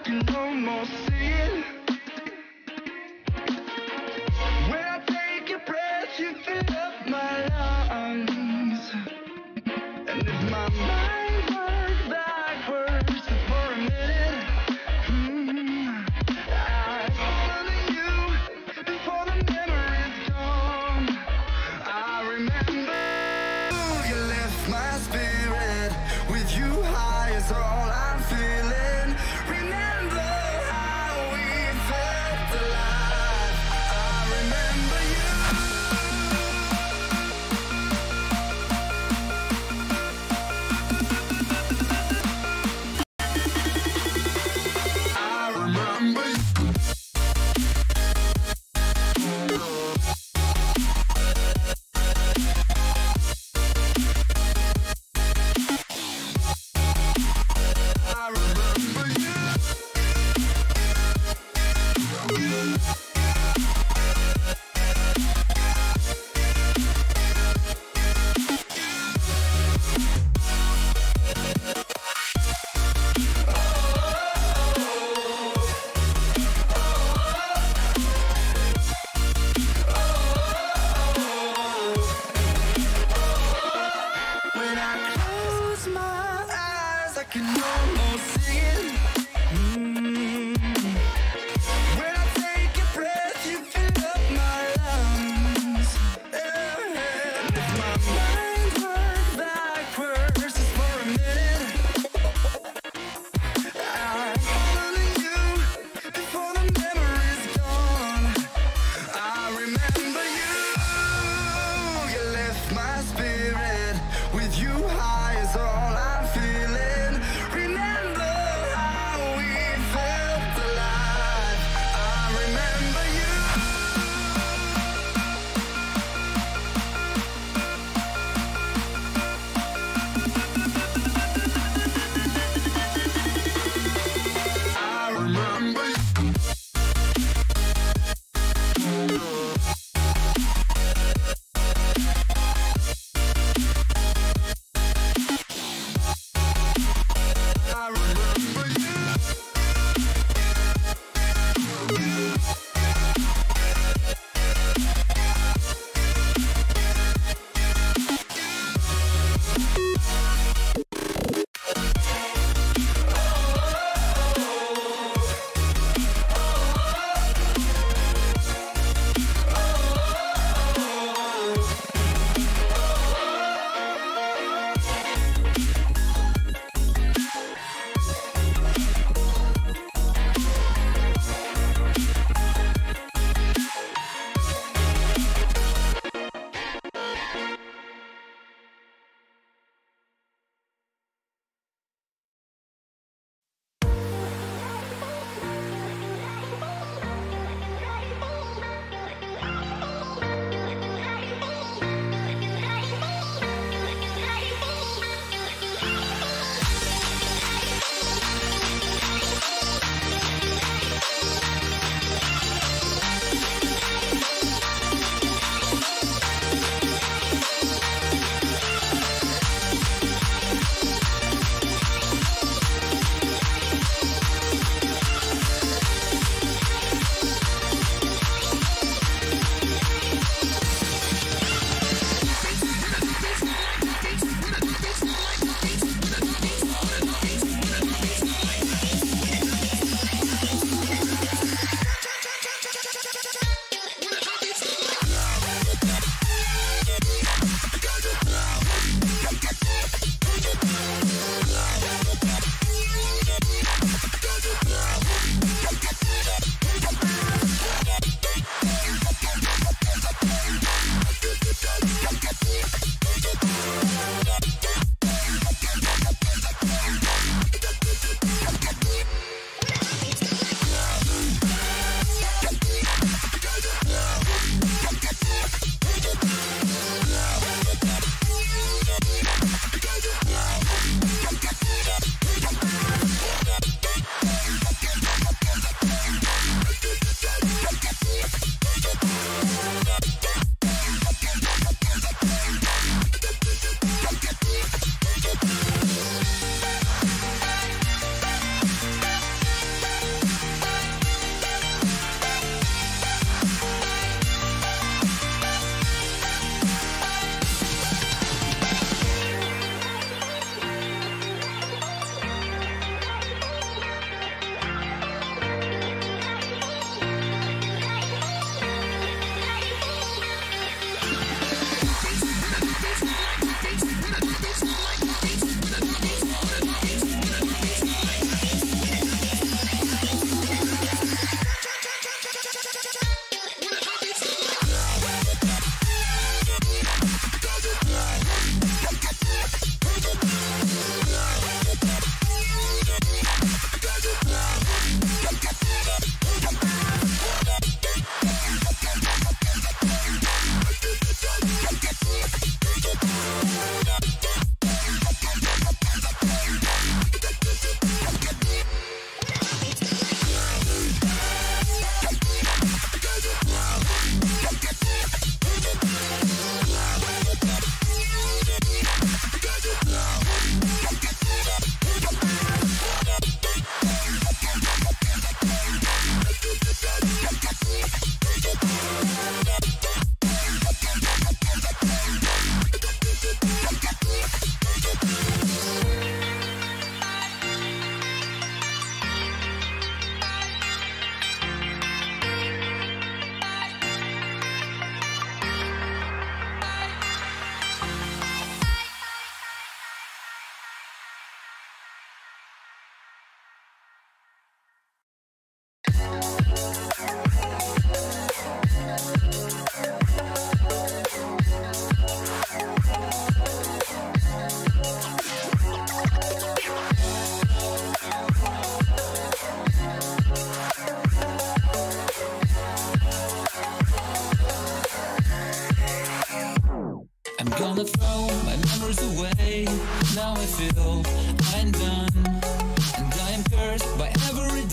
can no more see it. When I take your breath, you fill up my lungs. And if my mind works backwards for a minute, I fall to you before the memory's gone. I remember you lift my spirit. With you high is all I'm feeling. Remember how we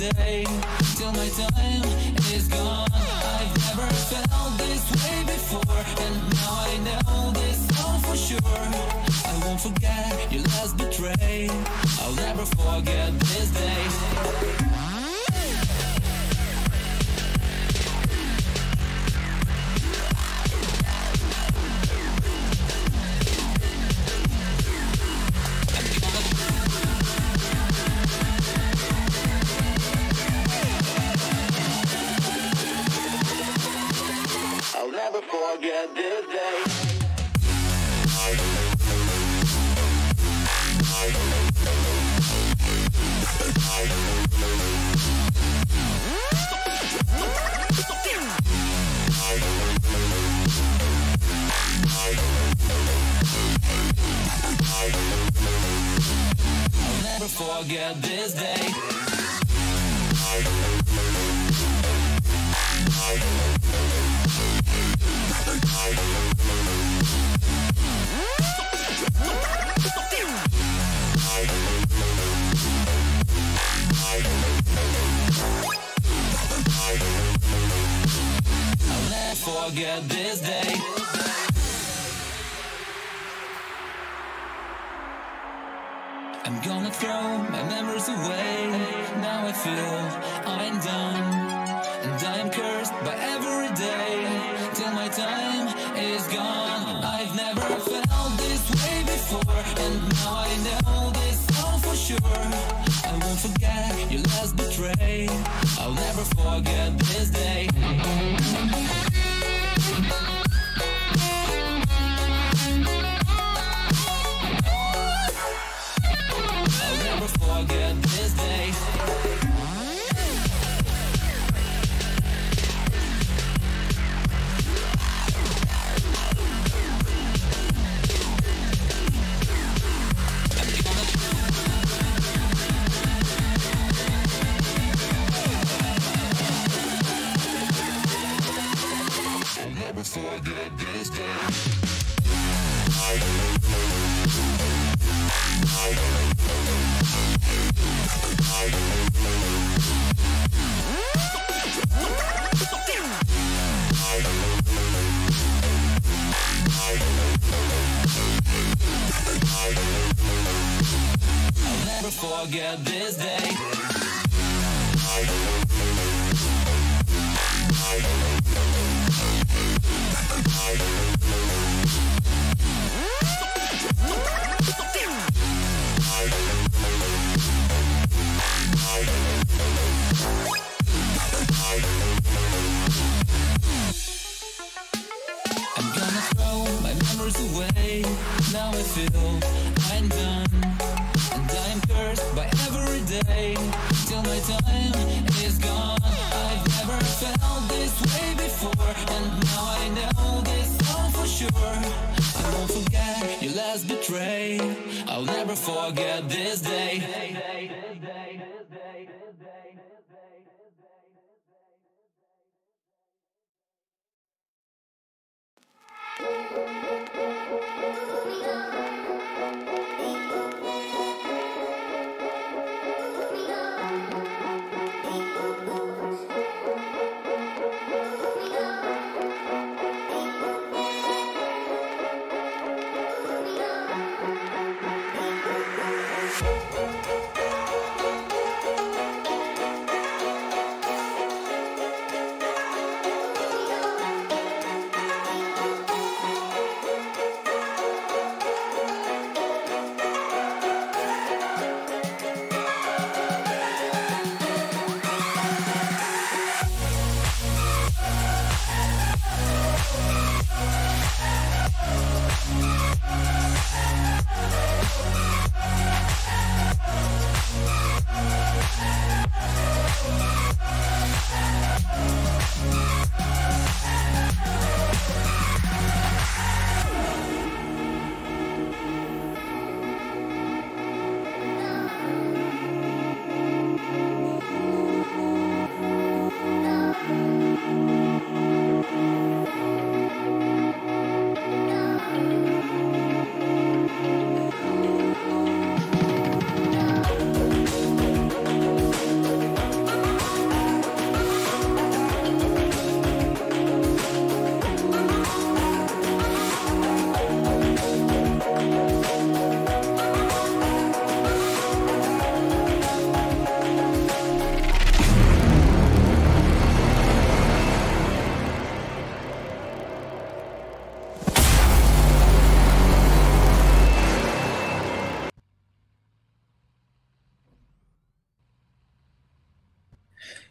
day till my time is gone. I've never felt this way before, and now I know this all for sure. I won't forget your last betray. I'll never forget this day. I'll never forget this day. I'll never forget this day. I'll never forget this day. I'm gonna throw my memories away. Now I feel I'm done, and I am cursed by every day till my time is gone. I've never felt this way before, and now I know this all for sure. I won't forget your last betray. I'll never forget this day. I'll never forget this day. I'll never forget this day. I'll never forget this day. I'm gonna throw my memories away. Now I feel I'm done, and I'm cursed by every day till my time is gone. I've never felt this way before, and now I know this all for sure. I won't forget your last betray. I'll never forget this day.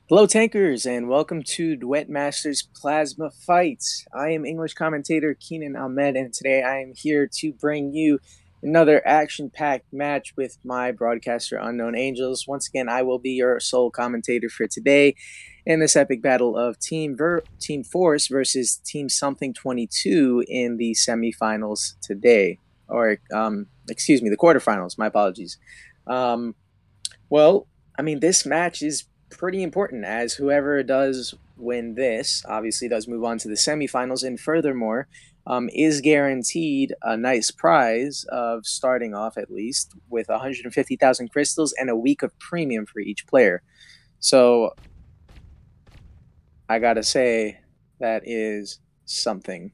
Hello, tankers, and welcome to Duet Masters Plasma Fights. I am English commentator kenenahmed, and today I am here to bring you another action-packed match with my broadcaster, Unknown Angels. Once again, I will be your sole commentator for today in this epic battle of Team Force versus Team something22 in the semifinals today. Or, excuse me, the quarterfinals. My apologies. Well, I mean, this match is pretty important, as whoever does win this obviously does move on to the semifinals, and furthermore is guaranteed a nice prize of starting off at least with 150,000 crystals and a week of premium for each player. So I gotta say, that is something.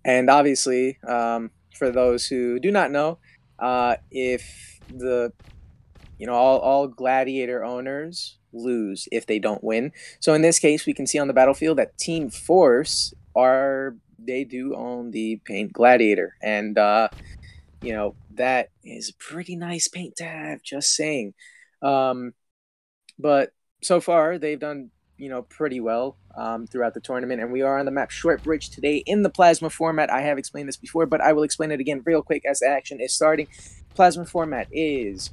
And obviously, for those who do not know, if the all gladiator owners lose if they don't win. So in this case, we can see on the battlefield that Team Force they do own the paint gladiator, and that is a pretty nice paint to have. Just saying, but so far they've done pretty well throughout the tournament, and we are on the map Short Bridge today in the plasma format. I have explained this before, but I will explain it again real quick as the action is starting. Plasma format is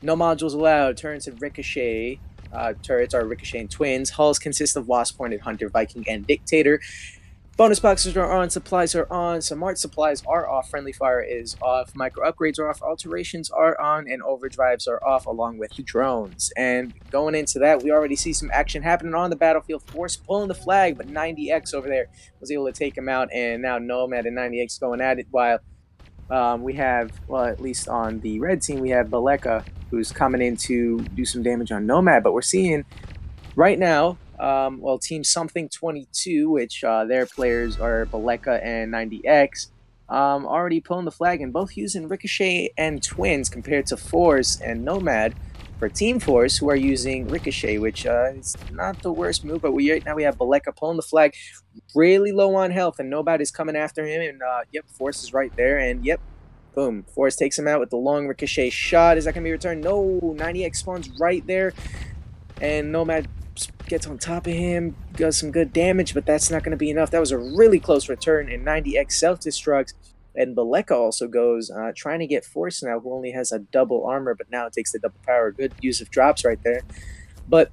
no modules allowed. Turrets and ricochet. Turrets are ricocheting twins. Hulls consist of Wasp, Hornet, Hunter, Viking, and Dictator. Bonus boxes are on. Supplies are on. Some art supplies are off. Friendly fire is off. Micro upgrades are off. Alterations are on. And overdrives are off, along with drones. And going into that, we already see some action happening on the battlefield. Force pulling the flag, but 90X over there was able to take him out. And now Nomad and 90X going at it, while we have, well, at least on the red team, we have Baleka, who's coming in to do some damage on Nomad. But we're seeing right now, Team something22, which their players are Baleka and 90X, already pulling the flag, and both using Ricochet and Twins compared to Force and Nomad for Team Force, who are using Ricochet, which is not the worst move. But right now we have Baleka pulling the flag, really low on health, and Nomad is coming after him, and yep, Force is right there, and yep, boom, Force takes him out with the long Ricochet shot. Is that going to be returned? No, 90X spawns right there, and Nomad gets on top of him, does some good damage, but that's not going to be enough. That was a really close return, and 90X self-destructs, and Baleka also goes trying to get Force now, who only has a double armor, but now it takes the double power. Good use of drops right there. But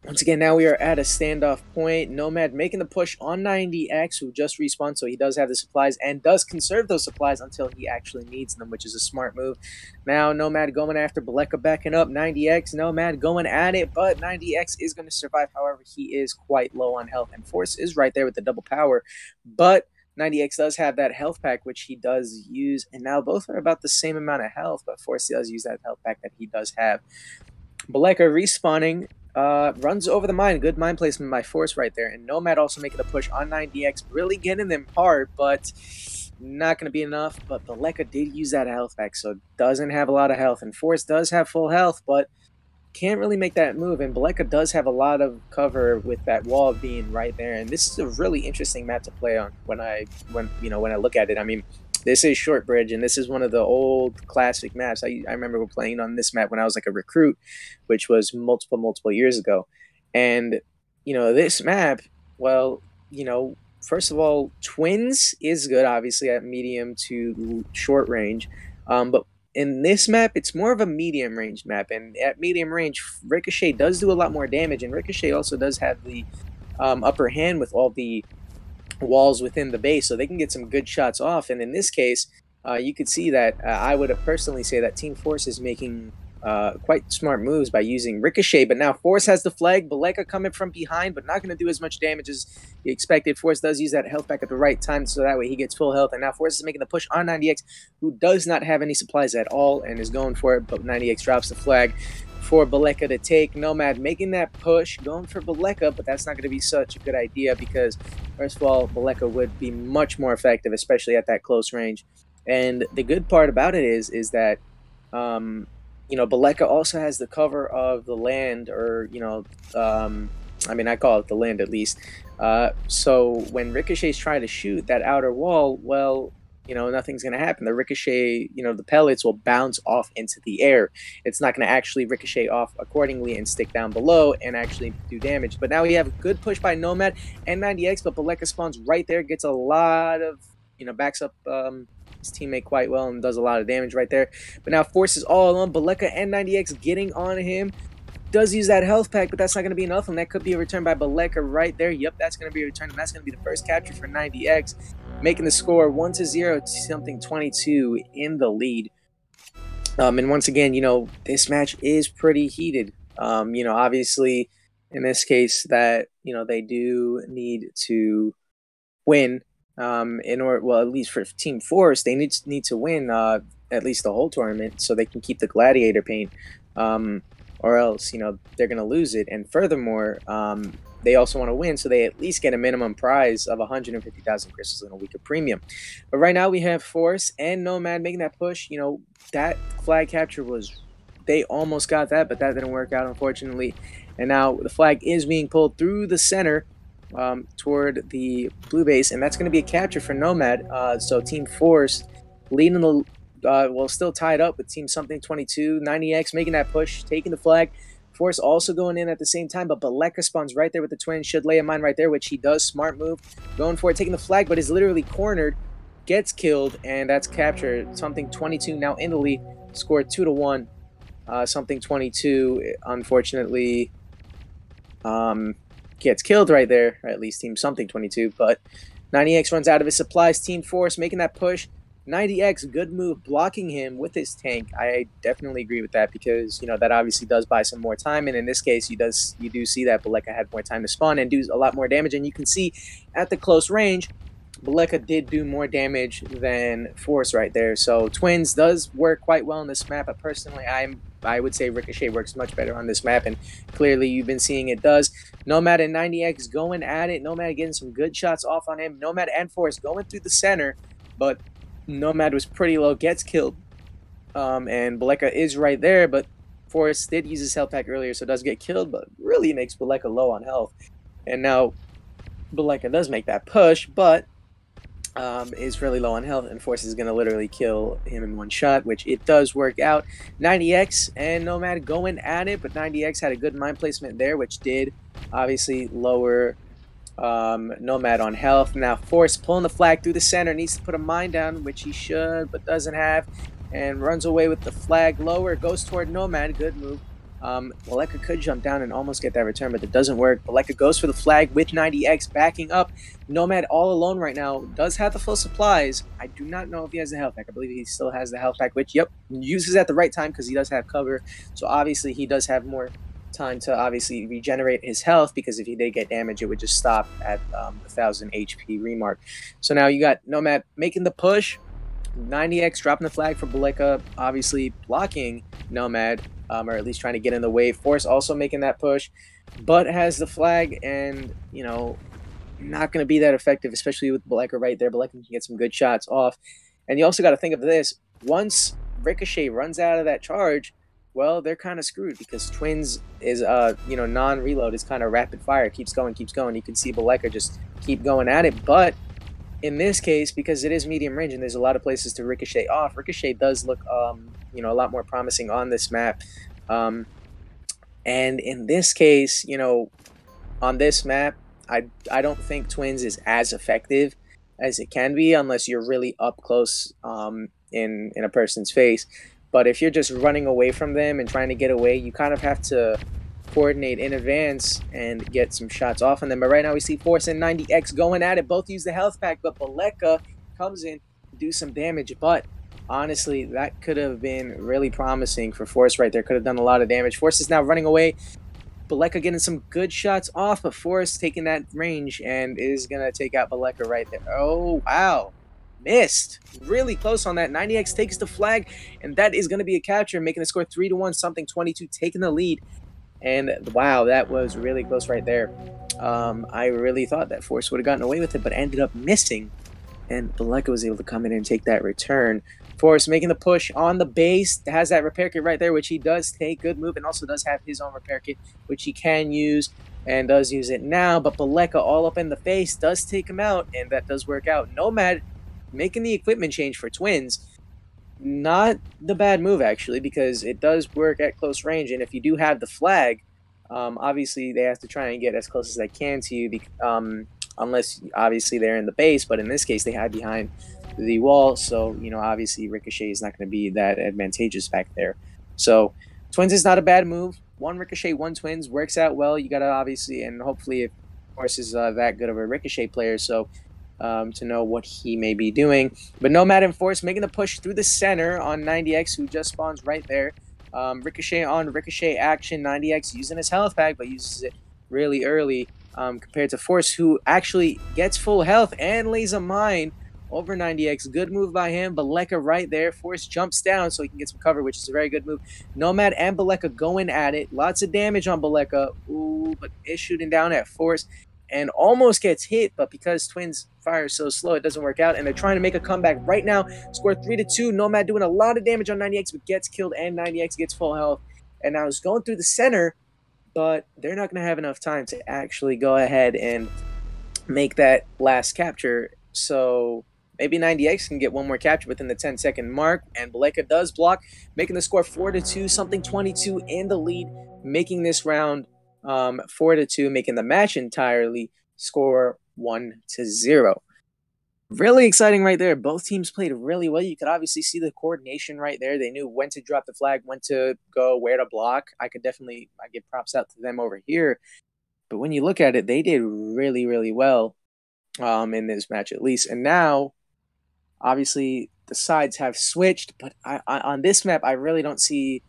once again, now we are at a standoff point. Nomad making the push on 90X, who just respawned, so he does have the supplies and does conserve those supplies until he actually needs them, which is a smart move. Now Nomad going after Baleka, backing up 90X. Nomad going at it, but 90X is going to survive. However, he is quite low on health, and Force is right there with the double power. But 90X does have that health pack, which he does use, and now both are about the same amount of health, but Force does use that health pack that he does have. Baleka respawning, runs over the mine. Good mine placement by Force right there. And Nomad also making a push on 90X, really getting them hard, but not going to be enough. But Baleka did use that health pack, so doesn't have a lot of health. And Force does have full health, but can't really make that move. And Baleka does have a lot of cover with that wall being right there. And this is a really interesting map to play on when I look at it. I mean, this is Short Bridge, and this is one of the old classic maps. I remember playing on this map when I was like a recruit, which was multiple years ago. And, this map, well, first of all, Twins is good, obviously, at medium to short range. But in this map, it's more of a medium range map. And at medium range, Ricochet does do a lot more damage. And Ricochet also does have the upper hand with all the walls within the base, so they can get some good shots off. And in this case, you could see that I would personally say that Team Force is making quite smart moves by using Ricochet. But now Force has the flag. Baleka coming from behind, but not going to do as much damage as he expected. Force does use that health back at the right time, so that way he gets full health. And now Force is making the push on 90X, who does not have any supplies at all and is going for it, but 90X drops the flag for Baleka to take. Nomad making that push, going for Baleka, but that's not going to be such a good idea because, first of all, Baleka would be much more effective, especially at that close range. And the good part about it is that, Baleka also has the cover of the land, or, I mean, I call it the land at least. So when Ricochet's trying to shoot that outer wall, well, nothing's going to happen. The ricochet, the pellets will bounce off into the air. It's not going to actually ricochet off accordingly and stick down below and actually do damage. But now we have a good push by Nomad and 90X, but Baleka spawns right there, gets a lot of, backs up his teammate quite well and does a lot of damage right there. But now Force is all alone. Baleka and 90X getting on him. Does use that health pack, but that's not going to be enough, and that could be a return by Baleka right there. Yep, that's going to be a return, and that's going to be the first capture for 90X, making the score 1-0 to something22 in the lead. And once again, this match is pretty heated. Obviously, in this case, that they do need to win. In order, well, at least for Team Force, they need to win at least the whole tournament so they can keep the gladiator paint. Or else, they're going to lose it. And furthermore, they also want to win, so they at least get a minimum prize of 150,000 crystals and a week of premium. But right now we have Force and Nomad making that push. That flag capture they almost got that, but that didn't work out, unfortunately. And now the flag is being pulled through the center toward the blue base, and that's going to be a capture for Nomad. So Team Force leading the still tied up with Team something22. 90X making that push, taking the flag. Force also going in at the same time, but Baleka spawns right there with the twin. Should lay a mine right there, which he does. Smart move. Going for it, taking the flag, but is literally cornered. Gets killed, and that's captured. something22 now in the lead. Scored 2-1. something22, unfortunately, gets killed right there. Or at least Team something22, but 90X runs out of his supplies. Team Force making that push. 90X, good move, blocking him with his tank. I definitely agree with that because, that obviously does buy some more time. And in this case, you do see that Baleka had more time to spawn and do a lot more damage. And you can see at the close range, Baleka did do more damage than Force right there. So Twins does work quite well on this map. But personally, I would say Ricochet works much better on this map. And clearly, you've been seeing it does. Nomad and 90X going at it. Nomad getting some good shots off on him. Nomad and Force going through the center. But Nomad was pretty low, gets killed, and Baleka is right there, but Force did use his health pack earlier, so does get killed, but really makes Baleka low on health. And now Baleka does make that push, but is really low on health, and Force is going to literally kill him in one shot, which it does work out. 90X and Nomad going at it, but 90X had a good mine placement there, which did obviously lower Nomad on health. Now Force pulling the flag through the center, needs to put a mine down, which he should but doesn't have, and runs away with the flag lower, goes toward Nomad. Good move. Baleka could jump down and almost get that return, but it doesn't work. Baleka goes for the flag with 90X backing up. Nomad all alone right now, does have the full supplies. I do not know if he has the health pack. I believe he still has the health pack, which, yep, uses at the right time because he does have cover. So obviously he does have more time to obviously regenerate his health, because if he did get damage, it would just stop at the 1000 HP remark. So now you got Nomad making the push, 90X dropping the flag for Baleka, obviously blocking Nomad, or at least trying to get in the way. Force also making that push, but has the flag, and not going to be that effective, especially with Baleka right there. Baleka can get some good shots off. And you also got to think of this: once Ricochet runs out of that charge, well, they're kind of screwed, because Twins is, non-reload is kind of rapid fire. Keeps going, keeps going. You can see Baleka just keep going at it. But in this case, because it is medium range and there's a lot of places to ricochet off, Ricochet does look, a lot more promising on this map. And in this case, on this map, I don't think Twins is as effective as it can be unless you're really up close in a person's face. But if you're just running away from them and trying to get away, you kind of have to coordinate in advance and get some shots off on them. But right now we see Force and 90X going at it. Both use the health pack, but Baleka comes in to do some damage. But honestly, that could have been really promising for Force right there. Could have done a lot of damage. Force is now running away. Baleka getting some good shots off, but Force taking that range and is going to take out Baleka right there. Oh, wow. Missed. Really close on that. 90X takes the flag, and that is going to be a capture, making the score 3-1, something22 taking the lead. And wow, that was really close right there. I really thought that Force would have gotten away with it, but ended up missing. And Baleka was able to come in and take that return. Force making the push on the base, has that repair kit right there, which he does take. Good move, and also does have his own repair kit, which he can use, and does use it now. But Baleka all up in the face does take him out, and that does work out. Nomad making the equipment change for Twins, not the bad move, actually, because it does work at close range. And if you do have the flag, obviously they have to try and get as close as they can to you, unless obviously they're in the base. But in this case, they hide behind the wall. So, obviously Ricochet is not going to be that advantageous back there. So Twins is not a bad move. One Ricochet, one Twins works out well. You got to obviously, and hopefully, if Force is that good of a Ricochet player, so to know what he may be doing. But Nomad and Force making the push through the center on 90X, who just spawns right there. Ricochet on Ricochet action. 90X using his health pack, but uses it really early compared to Force, who actually gets full health and lays a mine over 90X. Good move by him. Baleka right there. Force jumps down so he can get some cover, which is a very good move. Nomad and Baleka going at it. Lots of damage on Baleka. Ooh, but is shooting down at Force and almost gets hit, but because Twins fire so slow, it doesn't work out, and they're trying to make a comeback right now. Score 3-2. Nomad doing a lot of damage on 90X, but gets killed, and 90X gets full health. And now it's going through the center, but they're not going to have enough time to actually go ahead and make that last capture. So maybe 90X can get one more capture within the 10-second mark, and Baleka does block, making the score 4-2, something22 in the lead, making this round 4-2, making the match entirely score 1-0. Really exciting right there. Both teams played really well. You could obviously see the coordination right there. They knew when to drop the flag, when to go, where to block. I give props out to them over here. But when you look at it, they did really, really well in this match at least. And now, obviously, the sides have switched. But on this map, I really don't see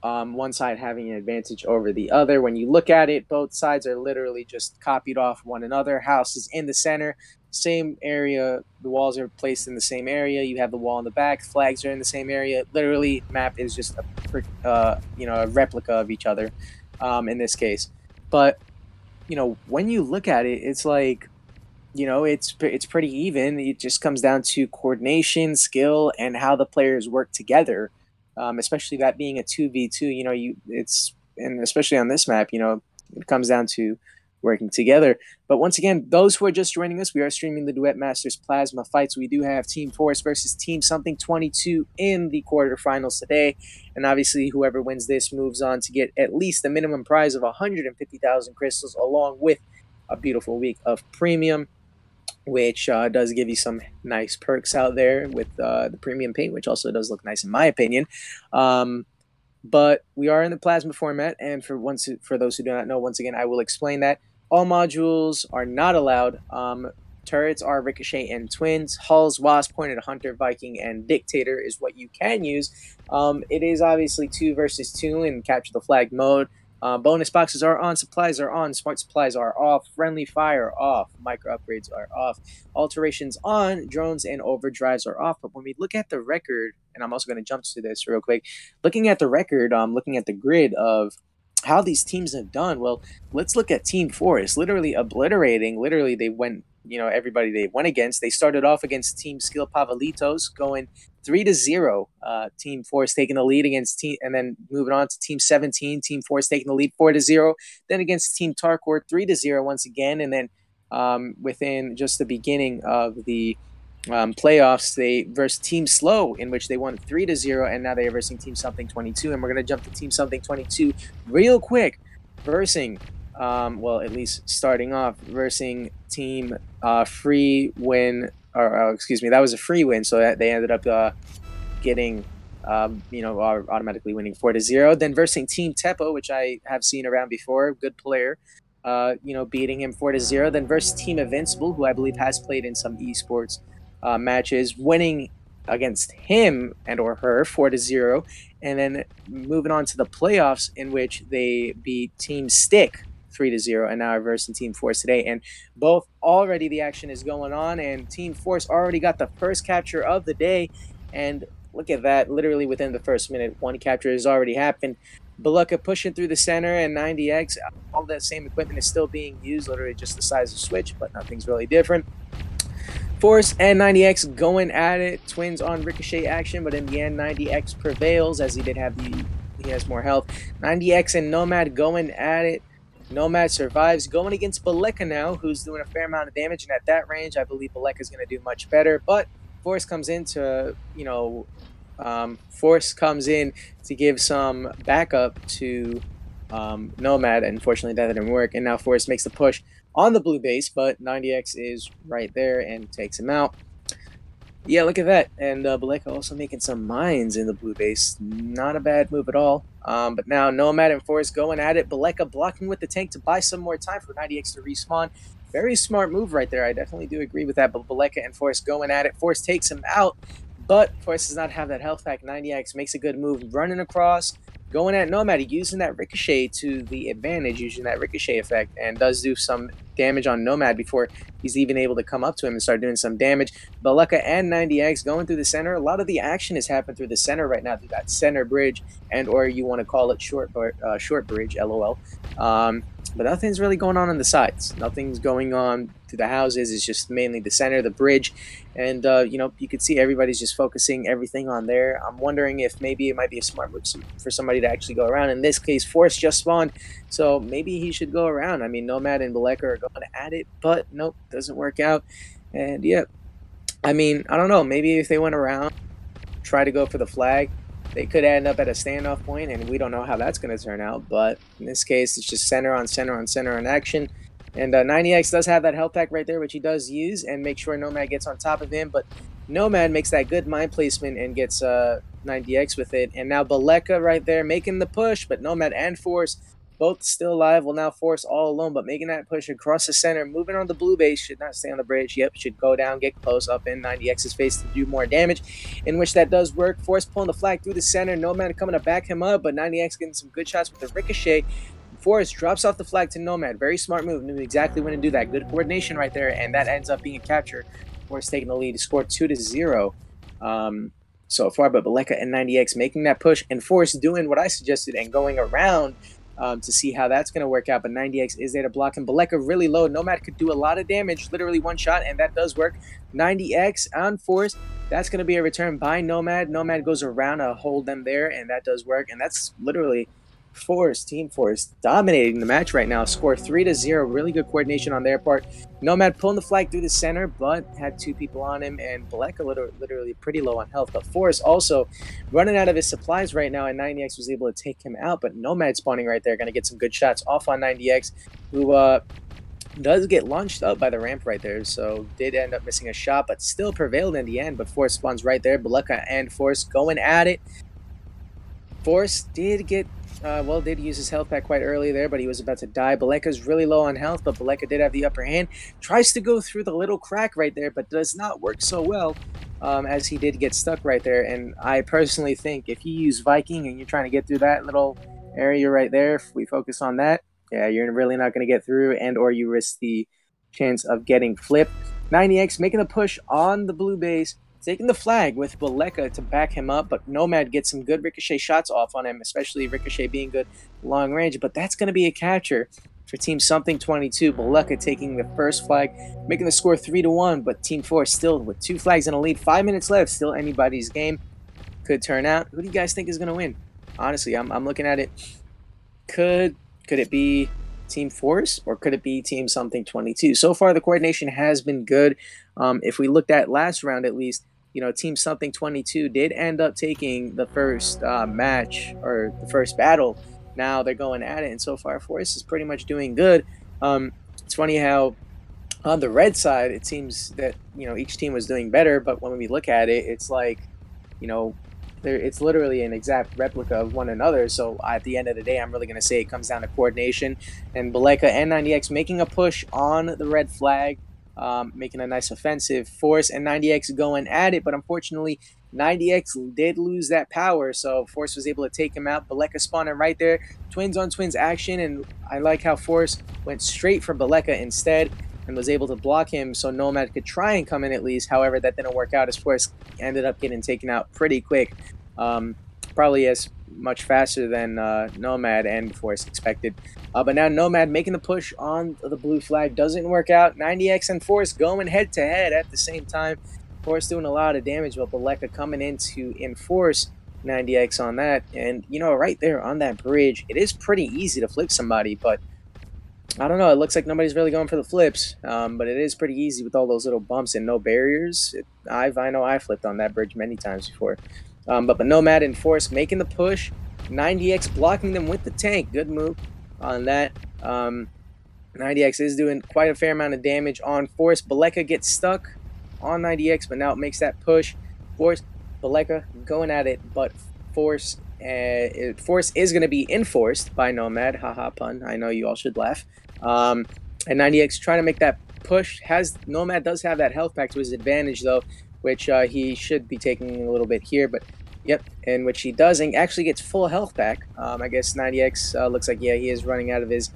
one side having an advantage over the other. When you look at it, both sides are literally just copied off one another. House is in the center, same area. The walls are placed in the same area. You have the wall in the back. Flags are in the same area. Literally, map is just a replica of each other in this case. But when you look at it, it's like it's pretty even. It just comes down to coordination, skill, and how the players work together. Especially that being a 2v2, and especially on this map, it comes down to working together. But once again, those who are just joining us, we are streaming the Duet Masters Plasma fights. We do have Team Force versus Team something22 in the quarterfinals today. And obviously, whoever wins this moves on to get at least the minimum prize of 150,000 crystals, along with a beautiful week of premium, which does give you some nice perks out there with the premium paint, which also does look nice in my opinion. But we are in the plasma format, and for those who do not know, once again, I will explain that. All modules are not allowed. Turrets are Ricochet and Twins. Hulls, Wasp, Pointed Hunter, Viking, and Dictator is what you can use. It is obviously 2 versus 2 in Capture the Flag mode. Bonus boxes are on, supplies are on, smart supplies are off, friendly fire off, micro upgrades are off, alterations on, drones and overdrives are off. But when we look at the record, and I'm also going to jump to this real quick, looking at the record, looking at the grid of how these teams have done, well, let's look at Team Forest, literally obliterating, they went, everybody they went against. They started off against Team Skill Pavalitos, going 3-0. Team Force taking the lead against Team, and then moving on to Team 17. Team Force taking the lead 4-0. Then against Team Tarkor 3-0 once again, and then within just the beginning of the playoffs, they versed Team Slow, in which they won 3-0, and now they are versing Team something22. And we're gonna jump to Team something22 real quick, versing. Well, at least starting off versing Team Free Win, or excuse me, that was a free win, so that they ended up getting, automatically winning 4-0. Then versing Team Teppo, which I have seen around before, good player, beating him 4-0. Then versus Team Invincible, who I believe has played in some esports matches, winning against him and or her 4-0. And then moving on to the playoffs, in which they beat Team Stick 3-0, and now are versing Team Force today. And both already the action is going on, and Team Force already got the first capture of the day. And look at that, literally within the first minute, one capture has already happened. Baleka pushing through the center, and 90X, all that same equipment is still being used, literally just the size of switch, but nothing's really different. Force and 90X going at it. Twins on Ricochet action, but in the end, 90X prevails, as he has more health. 90X and Nomad going at it. Nomad survives, going against Baleka now, who's doing a fair amount of damage, and at that range, I believe Baleka is going to do much better, but Force comes in to, Force comes in to give some backup to Nomad. Unfortunately, that didn't work, and now Force makes the push on the blue base, but 90X is right there and takes him out. Yeah, look at that. And Baleka also making some mines in the blue base. Not a bad move at all. But now Nomad and Force going at it. Baleka blocking with the tank to buy some more time for 90X to respawn. Very smart move right there. I definitely do agree with that. But Baleka and Force going at it. Force takes him out, but Force does not have that health pack. 90X makes a good move, running across, going at Nomad, using that ricochet to the advantage, using that ricochet effect, and does do some damage on Nomad before he's even able to come up to him and start doing some damage. Baleka and 90X going through the center. A lot of the action has happened through the center right now, through that center bridge, and or you want to call it short bridge, LOL. But nothing's really going on the sides. Nothing's going on through the houses. It's just mainly the center, the bridge. And, you could see everybody's just focusing everything on there. I'm wondering if maybe it might be a smart move for somebody to actually go around. In this case, Force just spawned, so maybe he should go around. I mean, Nomad and Baleka are going at it, but nope, doesn't work out. And, yeah, I mean, I don't know. Maybe if they went around, try to go for the flag, they could end up at a standoff point, and we don't know how that's going to turn out. But in this case, it's just center on center on center on action. And 90X does have that health pack right there, which he does use, and make sure Nomad gets on top of him. But Nomad makes that good mind placement and gets 90X with it. And now Baleka right there making the push, but Nomad and Force both still alive. Well, now Force all alone, but making that push across the center, moving on the blue base, should not stay on the bridge. Yep, should go down, get close up in 90X's face to do more damage, in which that does work. Force pulling the flag through the center, Nomad coming to back him up, but 90X getting some good shots with the ricochet. Force drops off the flag to Nomad. Very smart move. Knew exactly when to do that. Good coordination right there, and that ends up being a capture. Force taking the lead to score 2-0 so far, but Baleka and 90X making that push, and Force doing what I suggested and going around to see how that's going to work out. But 90X is there to block him. Baleka really low. Nomad could do a lot of damage, literally one shot, and that does work. 90X on Force. That's going to be a return by Nomad. Nomad goes around to hold them there, and that does work. And that's literally Force, Team Force, dominating the match right now. Score 3-0. Really good coordination on their part. Nomad pulling the flag through the center, but had two people on him, and Baleka literally pretty low on health. But Force also running out of his supplies right now, and 90X was able to take him out. But Nomad spawning right there, going to get some good shots off on 90X, who does get launched up by the ramp right there, so did end up missing a shot, but still prevailed in the end. But Force spawns right there. Baleka and Force going at it. Force did get did use his health pack quite early there, but he was about to die. Baleka's really low on health, but Baleka did have the upper hand. Tries to go through the little crack right there, but does not work so well, as he did get stuck right there. And I personally think if you use Viking and you're trying to get through that little area right there, if we focus on that, yeah, you're really not going to get through, and or you risk the chance of getting flipped. 90X making a push on the blue base, taking the flag with Baleka to back him up, but Nomad gets some good ricochet shots off on him, especially ricochet being good long range. But that's going to be a capture for Team Something22. Baleka taking the first flag, making the score 3-1, but Team Force still with 2 flags in a lead. 5 minutes left, still anybody's game. Could turn out. Who do you guys think is going to win? Honestly, I'm looking at it. Could it be Team Force, or could it be Team Something22? So far, the coordination has been good. If we looked at last round, at least, Team Something22 did end up taking the first match, or the first battle. Now they're going at it, and so far, Force is pretty much doing good. It's funny how on the red side, it seems that each team was doing better, but when we look at it, it's like it's literally an exact replica of one another. So at the end of the day, I'm really going to say it comes down to coordination. And Baleka and 90X making a push on the red flag, making a nice offensive. Force and 90X going at it, but unfortunately, 90X did lose that power, so Force was able to take him out. Baleka spawning right there. Twins on twins action, and I like how Force went straight for Baleka instead and was able to block him so Nomad could try and come in at least. However, that didn't work out as Force ended up getting taken out pretty quick. Probably as much faster than Nomad and Force expected. But now Nomad making the push on the blue flag doesn't work out. 90X and Force going head-to-head at the same time. Force doing a lot of damage, but Baleka coming in to enforce 90X on that. And, right there on that bridge, it is pretty easy to flip somebody, but I don't know. It looks like nobody's really going for the flips, but it is pretty easy with all those little bumps and no barriers. I know I flipped on that bridge many times before. But Nomad and Force making the push. 90X blocking them with the tank. Good move on that. 90X is doing quite a fair amount of damage on Force. Baleka gets stuck on 90X, but now it makes that push. Force, Baleka going at it, but Force is going to be enforced by Nomad. Haha, pun. I know you all should laugh. And 90X trying to make that push. Nomad does have that health pack to his advantage, though, which he should be taking a little bit here, but yep, in which he does, and actually gets full health back. I guess 90X looks like, yeah, he is running out of his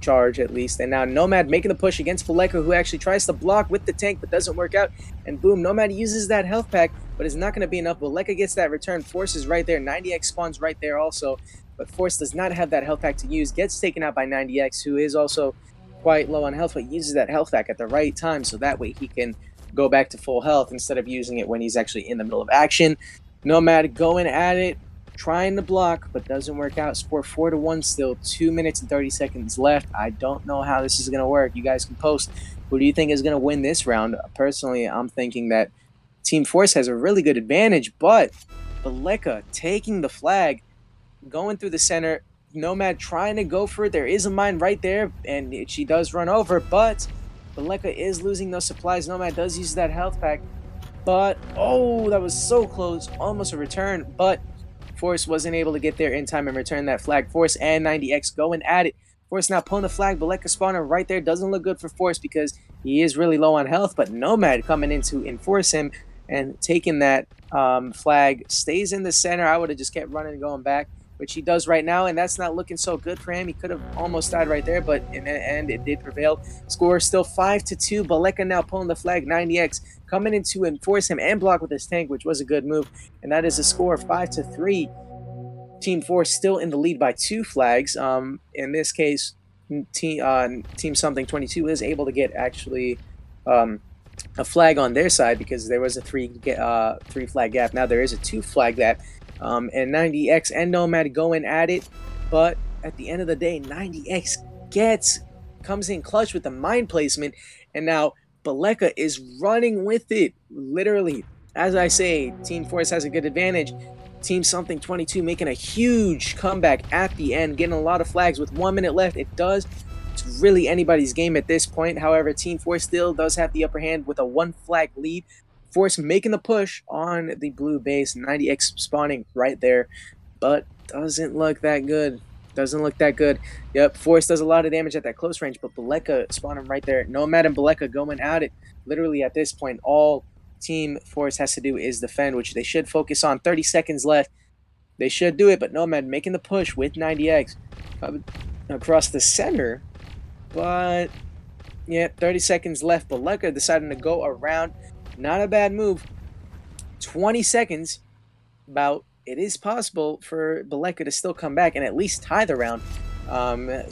charge at least. And now Nomad making the push against Baleka, who actually tries to block with the tank but doesn't work out. And boom, Nomad uses that health pack, but it's not going to be enough. Baleka gets that return. Force is right there. 90X spawns right there also, but Force does not have that health pack to use. Gets taken out by 90X, who is also quite low on health, but uses that health pack at the right time, so that way he can go back to full health instead of using it when he's actually in the middle of action. Nomad going at it, trying to block, but doesn't work out. Score 4-1 still. 2 minutes and 30 seconds left. I don't know how this is going to work. You guys can post. Who do you think is going to win this round? Personally, I'm thinking that Team Force has a really good advantage, but Baleka taking the flag, going through the center. Nomad trying to go for it. There is a mine right there, and she does run over, but Baleka is losing those supplies. Nomad does use that health pack, but oh, that was so close. Almost a return, but Force wasn't able to get there in time and return that flag. Force and 90X going at it. Force now pulling the flag. Baleka spawner right there. Doesn't look good for Force because he is really low on health, but Nomad coming in to enforce him and taking that flag. Stays in the center. I would have just kept running and going back, which he does right now, and that's not looking so good for him. He could have almost died right there, but in the end, it did prevail. Score still 5-2. Baleka now pulling the flag. 90X coming in to enforce him and block with his tank, which was a good move, and that is a score of 5-3. Team Force still in the lead by 2 flags. In this case, Team something22 is able to get actually a flag on their side because there was a 3 flag gap. Now there is a 2 flag gap. And 90X and Nomad going at it, but at the end of the day, 90X comes in clutch with the mine placement, and now Baleka is running with it. Literally, as I say, Team Force has a good advantage. Team something22 making a huge comeback at the end, getting a lot of flags with 1 minute left. It's really anybody's game at this point. However, Team Force still does have the upper hand with a 1 flag lead. Force making the push on the blue base. 90X spawning right there, but doesn't look that good. Yep, Force does a lot of damage at that close range, but Baleka spawning right there. Nomad and Baleka going at it. Literally at this point, all Team Force has to do is defend, which they should focus on. 30 seconds left. They should do it, but Nomad making the push with 90X across the center. But yeah, 30 seconds left. Baleka deciding to go around. Not a bad move. 20 seconds. It is possible for Baleka to still come back and at least tie the round.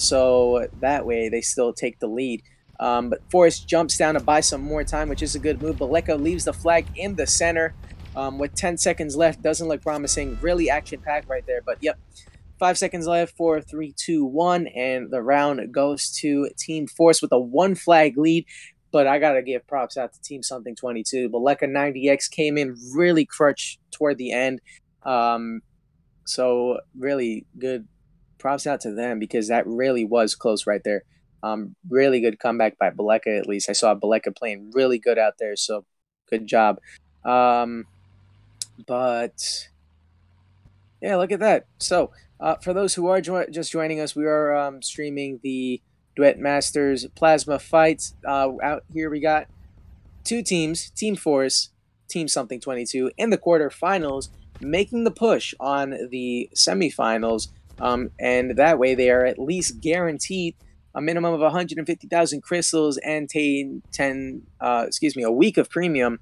So that way they still take the lead. But Force jumps down to buy some more time, which is a good move. Baleka leaves the flag in the center with 10 seconds left. Doesn't look promising. Really action-packed right there. But yep, 5 seconds left. 4, 3, 2, 1. And the round goes to Team Force with a 1 flag lead. But I got to give props out to Team something22. Baleka 90X came in really clutch toward the end. So really good props out to them because that really was close right there. Really good comeback by Baleka, at least. I saw Baleka playing really good out there, so good job. But yeah, look at that. So for those who are just joining us, we are streaming the Duet Masters Plasma fights. Out here we got 2 teams, Team Force, Team something22, in the quarterfinals, making the push on the semifinals. And that way they are at least guaranteed a minimum of 150,000 crystals and a week of premium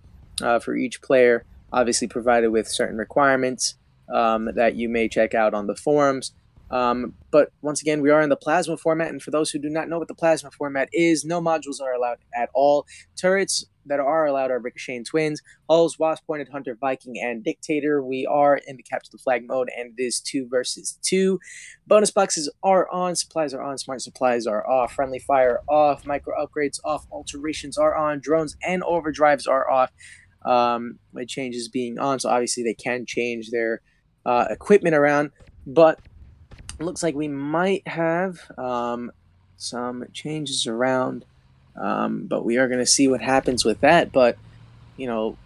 for each player, obviously provided with certain requirements that you may check out on the forums. But once again, we are in the plasma format, and for those who do not know what the plasma format is, no modules are allowed at all. Turrets that are allowed are Ricochet and Twins, Hulls, Wasp, Pointed, Hunter, Viking, and Dictator. We are in the Capture the Flag mode, and it is 2 versus 2. Bonus boxes are on, supplies are on, smart supplies are off, friendly fire off, micro upgrades off, alterations are on, drones and overdrives are off. With changes being on, so obviously they can change their equipment around, but it looks like we might have some changes around, but we are going to see what happens with that. But, you know,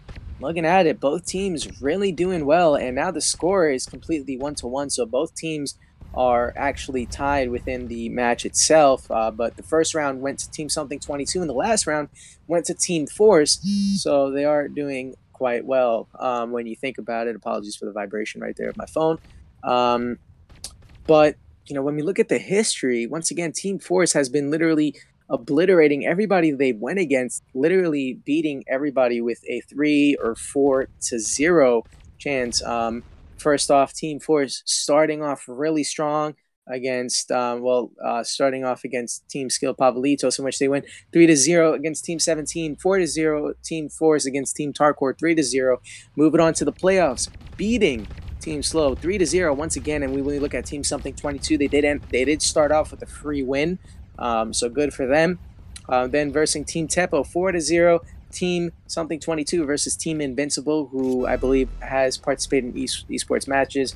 looking at it, both teams really doing well, and now the score is completely 1-1, so both teams are actually tied within the match itself. But the first round went to Team something22, and the last round went to Team Force, so they are doing quite well when you think about it. Apologies for the vibration right there of my phone. But, you know, when we look at the history, once again, Team Force has been literally obliterating everybody they went against, literally beating everybody with a 3 or 4-0 chance. First off, Team Force starting off really strong against, starting off against Team Skill Pavlitos, in which they went 3-0 against Team 17, 4-0 Team Force against Team Tarkor, 3-0. Moving on to the playoffs, beating Team Slow 3-0 once again. And when we look at Team something22, they did start off with a free win, so good for them. Then versus Team Teppo 4-0. Team something22 versus Team Invincible, who I believe has participated in esports matches,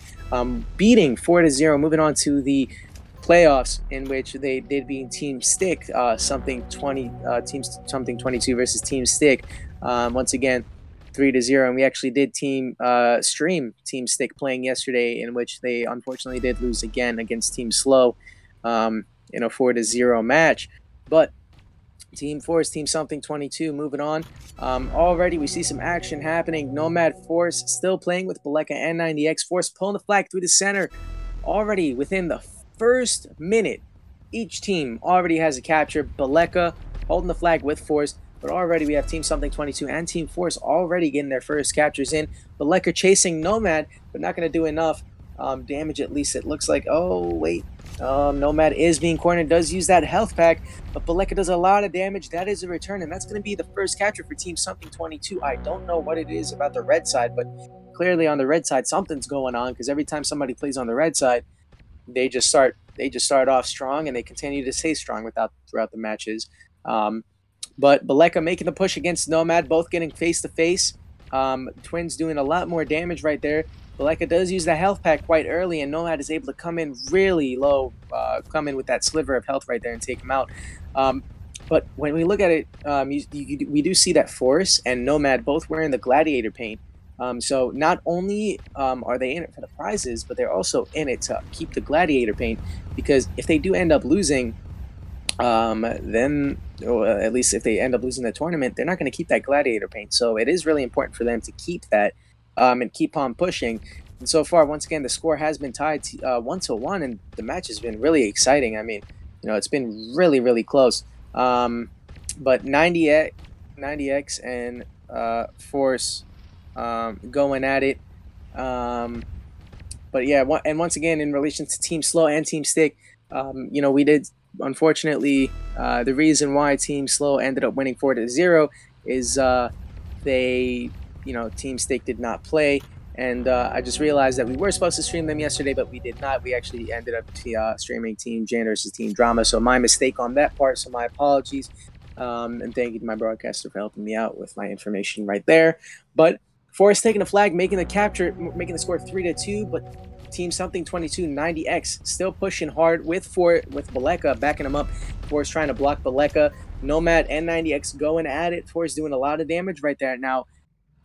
beating 4-0. Moving on to the playoffs, in which they did beat Team Stick, Team something22 versus Team Stick, once again 3-0, and we actually did stream Team Stick playing yesterday, in which they unfortunately did lose again against Team Slow in a 4-0 match. But Team Force, Team something22, moving on. Already we see some action happening. Nomad Force still playing with Baleka and 90X. Force pulling the flag through the center. Already within the first minute, each team already has a capture. Baleka holding the flag with Force. But already we have Team something22 and Team Force already getting their first captures in. Baleka chasing Nomad, but not going to do enough damage, at least it looks like. Oh, wait. Nomad is being cornered, does use that health pack, but Baleka does a lot of damage. That is a return, and that's going to be the first capture for Team something22. I don't know what it is about the red side, but clearly on the red side, something's going on, because every time somebody plays on the red side, they just start off strong, and they continue to stay strong throughout the matches. But Baleka making the push against Nomad, both getting face-to-face. Twins doing a lot more damage right there. Baleka does use the health pack quite early, and Nomad is able to come in really low, come in with that sliver of health right there and take him out. But when we look at it, we do see that Force and Nomad both wearing the Gladiator paint. So not only are they in it for the prizes, but they're also in it to keep the Gladiator paint, because if they do end up losing, then, or at least if they end up losing the tournament, they're not going to keep that Gladiator paint. So it is really important for them to keep that and keep on pushing. And so far, once again, the score has been tied 1-1, and the match has been really exciting. I mean, you know, it's been really, really close. But 90X and Force going at it. But yeah, and once again, in relation to Team Slow and Team Stick, you know, we did, unfortunately, the reason why Team Slow ended up winning 4-0 is Team Stick did not play. And I just realized that we were supposed to stream them yesterday, but we did not. We actually ended up streaming Team Jan versus Team Drama. So my mistake on that part, so my apologies. And thank you to my broadcaster for helping me out with my information right there. But Forrest taking the flag, making the capture, making the score 3-2, but Team something22, 90X, still pushing hard with Baleka backing him up. Forrest trying to block Baleka. Nomad and 90X going at it. Forrest doing a lot of damage right there. Now,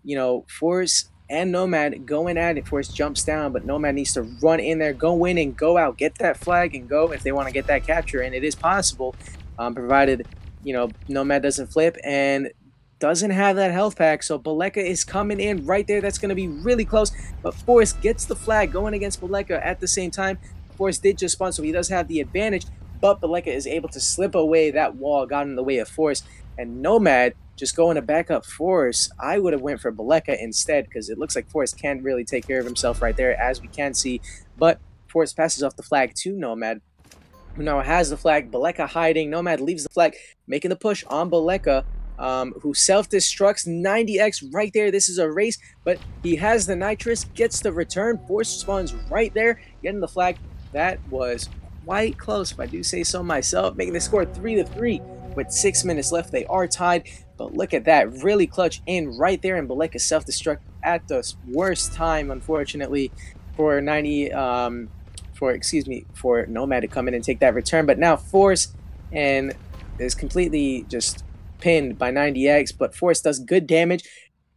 you know, Forrest and Nomad going at it. Forrest jumps down, but Nomad needs to run in there, go in and go out, get that flag and go if they want to get that capture. And it is possible, provided, you know, Nomad doesn't flip and doesn't have that health pack. So Baleka is coming in right there. That's going to be really close. But Forrest gets the flag going against Baleka at the same time. Forrest did just spawn, so he does have the advantage. But Baleka is able to slip away. That wall got in the way of Forrest. And Nomad just going to back up Forrest. I would have went for Baleka instead, because it looks like Forrest can't really take care of himself right there, as we can see. But Force passes off the flag to Nomad, who now has the flag. Baleka hiding. Nomad leaves the flag, making the push on Baleka, who self-destructs 90x right there. This is a race, but he has the nitrous, gets the return. Force spawns right there, getting the flag. That was quite close, if I do say so myself, making the score 3-3 with 6 minutes left. They are tied, but look at that, really clutch in right there, and Baleka self-destruct at the worst time, unfortunately, for for Nomad to come in and take that return. But now Force and is completely just pinned by 90x, but Force does good damage,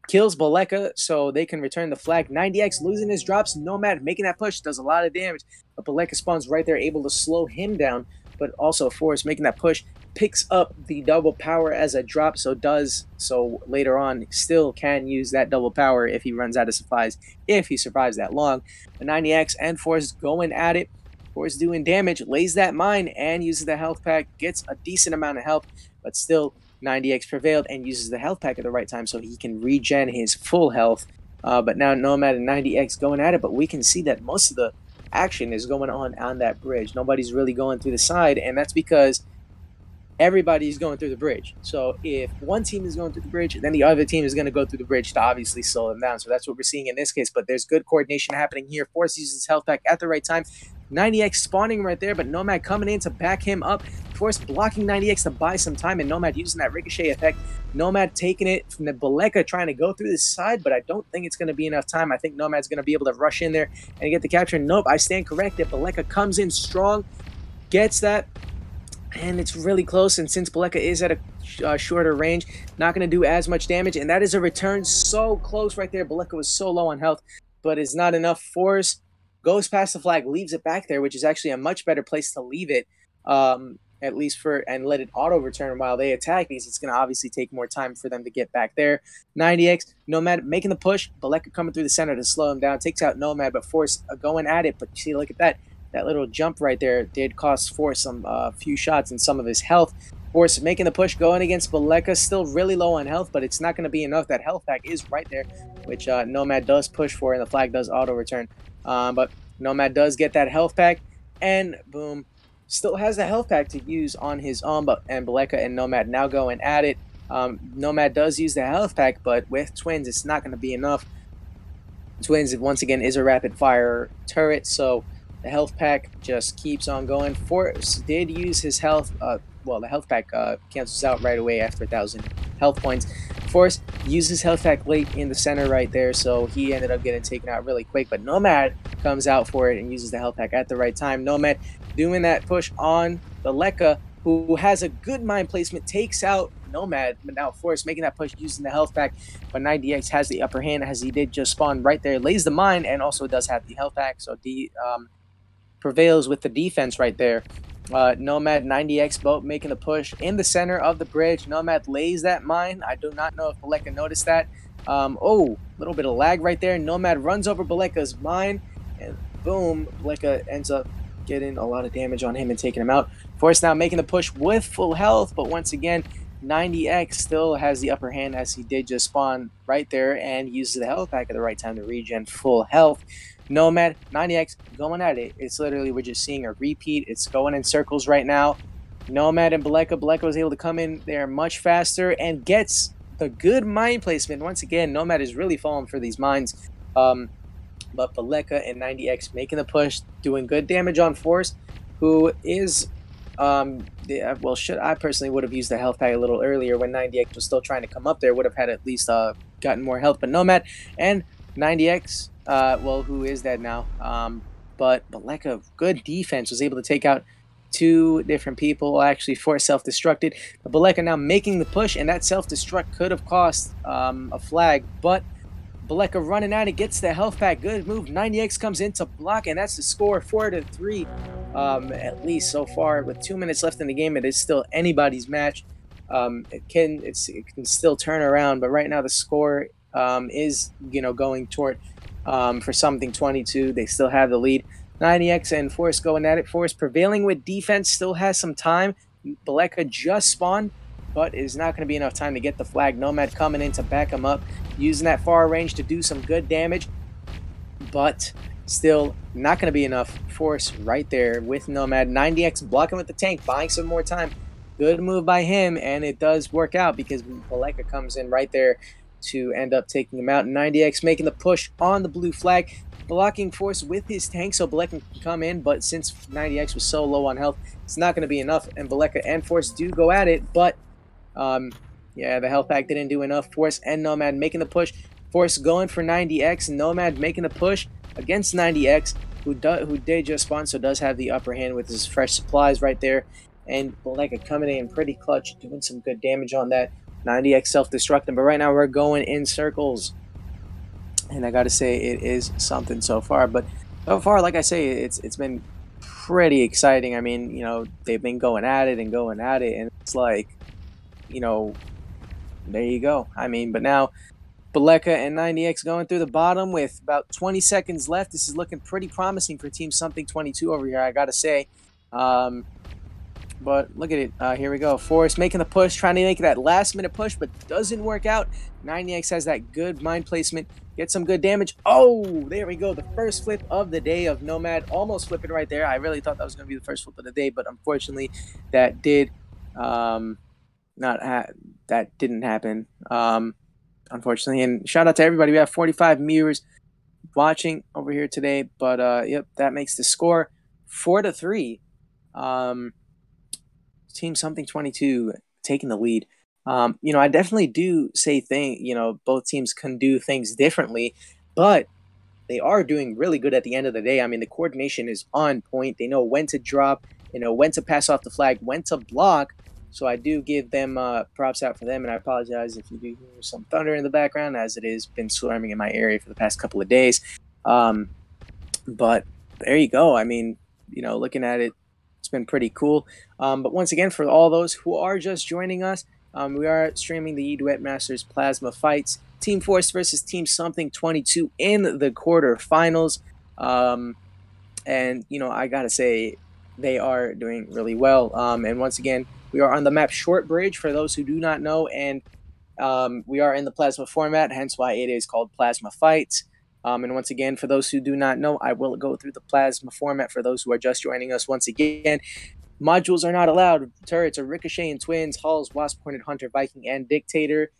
kills Baleka, so they can return the flag. 90x losing his drops. Nomad making that push, does a lot of damage, but Baleka spawns right there, able to slow him down. But also Force making that push, picks up the double power as a drop, so later on still can use that double power if he runs out of supplies, if he survives that long. The 90x and Force going at it. Force doing damage, lays that mine and uses the health pack, gets a decent amount of health, but still 90x prevailed and uses the health pack at the right time so he can regen his full health. But now Nomad and 90x going at it, but we can see that most of the action is going on that bridge. Nobody's really going through the side, and that's because everybody's going through the bridge. So if one team is going through the bridge, then the other team is going to go through the bridge to obviously slow them down. So that's what we're seeing in this case, but there's good coordination happening here. Force uses his health pack at the right time. 90x spawning right there, but Nomad coming in to back him up. Force blocking 90x to buy some time, and Nomad using that ricochet effect. Nomad taking it from the Baleka, trying to go through the side, but I don't think it's going to be enough time. I think Nomad's going to be able to rush in there and get the capture. Nope, I stand corrected. Baleka comes in strong, gets that, and it's really close. And since Baleka is at a shorter range, not going to do as much damage, and that is a return so close right there. Baleka was so low on health, but it's not enough. Force goes past the flag, leaves it back there, which is actually a much better place to leave it, at least and let it auto return while they attack, because it's going to obviously take more time for them to get back there. 90x, Nomad making the push, Baleka coming through the center to slow him down, takes out Nomad, but Force going at it. But you see, look at that. That little jump right there did cost Force some few shots and some of his health. Force making the push, going against Baleka, still really low on health, but it's not going to be enough. That health pack is right there, which Nomad does push for, and the flag does auto return. But Nomad does get that health pack, and boom, still has the health pack to use on his own. And Baleka and Nomad now going at it. Nomad does use the health pack, but with Twins, it's not going to be enough. Twins, once again, is a rapid fire turret, so the health pack just keeps on going. Force did use his health. Well, the health pack cancels out right away after 1,000 health points. Force uses health pack late in the center right there, so he ended up getting taken out really quick. But Nomad comes out for it and uses the health pack at the right time. Nomad doing that push on Baleka, who has a good mine placement, takes out Nomad. But now Force making that push using the health pack. But 90x has the upper hand, as he did just spawn right there, lays the mine, and also does have the health pack. So prevails with the defense right there. Nomad, 90x both making the push in the center of the bridge. Nomad lays that mine. I do not know if Baleka noticed that. Oh, a little bit of lag right there. Nomad runs over Baleka's mine, and boom, Baleka ends up getting a lot of damage on him and taking him out. Force now making the push with full health, but once again, 90x still has the upper hand, as he did just spawn right there and uses the health pack at the right time to regen full health. Nomad, 90x going at it. It's literally, we're just seeing a repeat. It's going in circles right now. Nomad and Baleka. Baleka was able to come in there much faster and gets the good mine placement. Once again, Nomad is really falling for these mines. But Baleka and 90x making the push, doing good damage on Force, who is well, I personally would have used the health pack a little earlier when 90x was still trying to come up there. Would have had at least gotten more health. But Nomad and 90x, well, who is dead now, but Baleka, good defense, was able to take out two different people. Actually, Force self-destructed, but Baleka now making the push, and that self-destruct could have cost a flag, but Baleka running at it, gets the health pack. Good move. 90x comes in to block, and that's the score, 4-3. At least so far, with 2 minutes left in the game, it is still anybody's match. It can still turn around, but right now the score is going toward for something22. They still have the lead. 90x and Force going at it. Force prevailing with defense, still has some time. Baleka just spawned, but it's not going to be enough time to get the flag. Nomad coming in to back him up, using that far range to do some good damage. But Still not going to be enough force right there with Nomad. 90X blocking with the tank, buying some more time. Good move by him, and it does work out because Baleka comes in right there to end up taking him out. 90X making the push on the blue flag, blocking force with his tank so Baleka can come in, but since 90X was so low on health, it's not going to be enough, and Baleka and Force do go at it, but yeah, the health pack didn't do enough. Force and Nomad making the push. Force going for 90X, Nomad making the push against 90X, who did just spawn, so does have the upper hand with his fresh supplies right there. And Baleka coming in pretty clutch, doing some good damage on that. 90X self-destructing, but right now we're going in circles. And I gotta say, it is something so far. But so far, like I say, it's been pretty exciting. I mean, you know, they've been going at it, and it's like, you know, there you go. I mean, but now Baleka and 90X going through the bottom with about 20 seconds left. This is looking pretty promising for Team something22 over here, I gotta say. But look at it. Here we go. Forrest making the push, trying to make that last-minute push, but doesn't work out. 90X has that good mind placement. Get some good damage. Oh, there we go. The first flip of the day of Nomad. Almost flipping right there. I really thought that was going to be the first flip of the day, but unfortunately, that did that didn't happen. Unfortunately. And shout out to everybody. We have 45 viewers watching over here today. But yep, that makes the score 4-3. Team something22 taking the lead. You know, I definitely do say both teams can do things differently, but they are doing really good at the end of the day. I mean, the coordination is on point. They know when to drop, they know when to pass off the flag, when to block. So I do give them props out for them, and I apologize if you do hear some thunder in the background, as it has been swarming in my area for the past couple of days. But there you go. I mean, you know, looking at it, it's been pretty cool. But once again, for all those who are just joining us, we are streaming the Duet Masters Plasma Fights, Team Force versus Team something22 in the quarterfinals. And, you know, I gotta say, they are doing really well. And once again, we are on the map Short Bridge, for those who do not know, and we are in the Plasma format, hence why it is called Plasma Fights. And once again, for those who do not know, I will go through the Plasma format for those who are just joining us once again. Modules are not allowed. Turrets are Ricochet and Twins, Hulls, Wasp, Pointed, Hunter, Viking, and Dictator.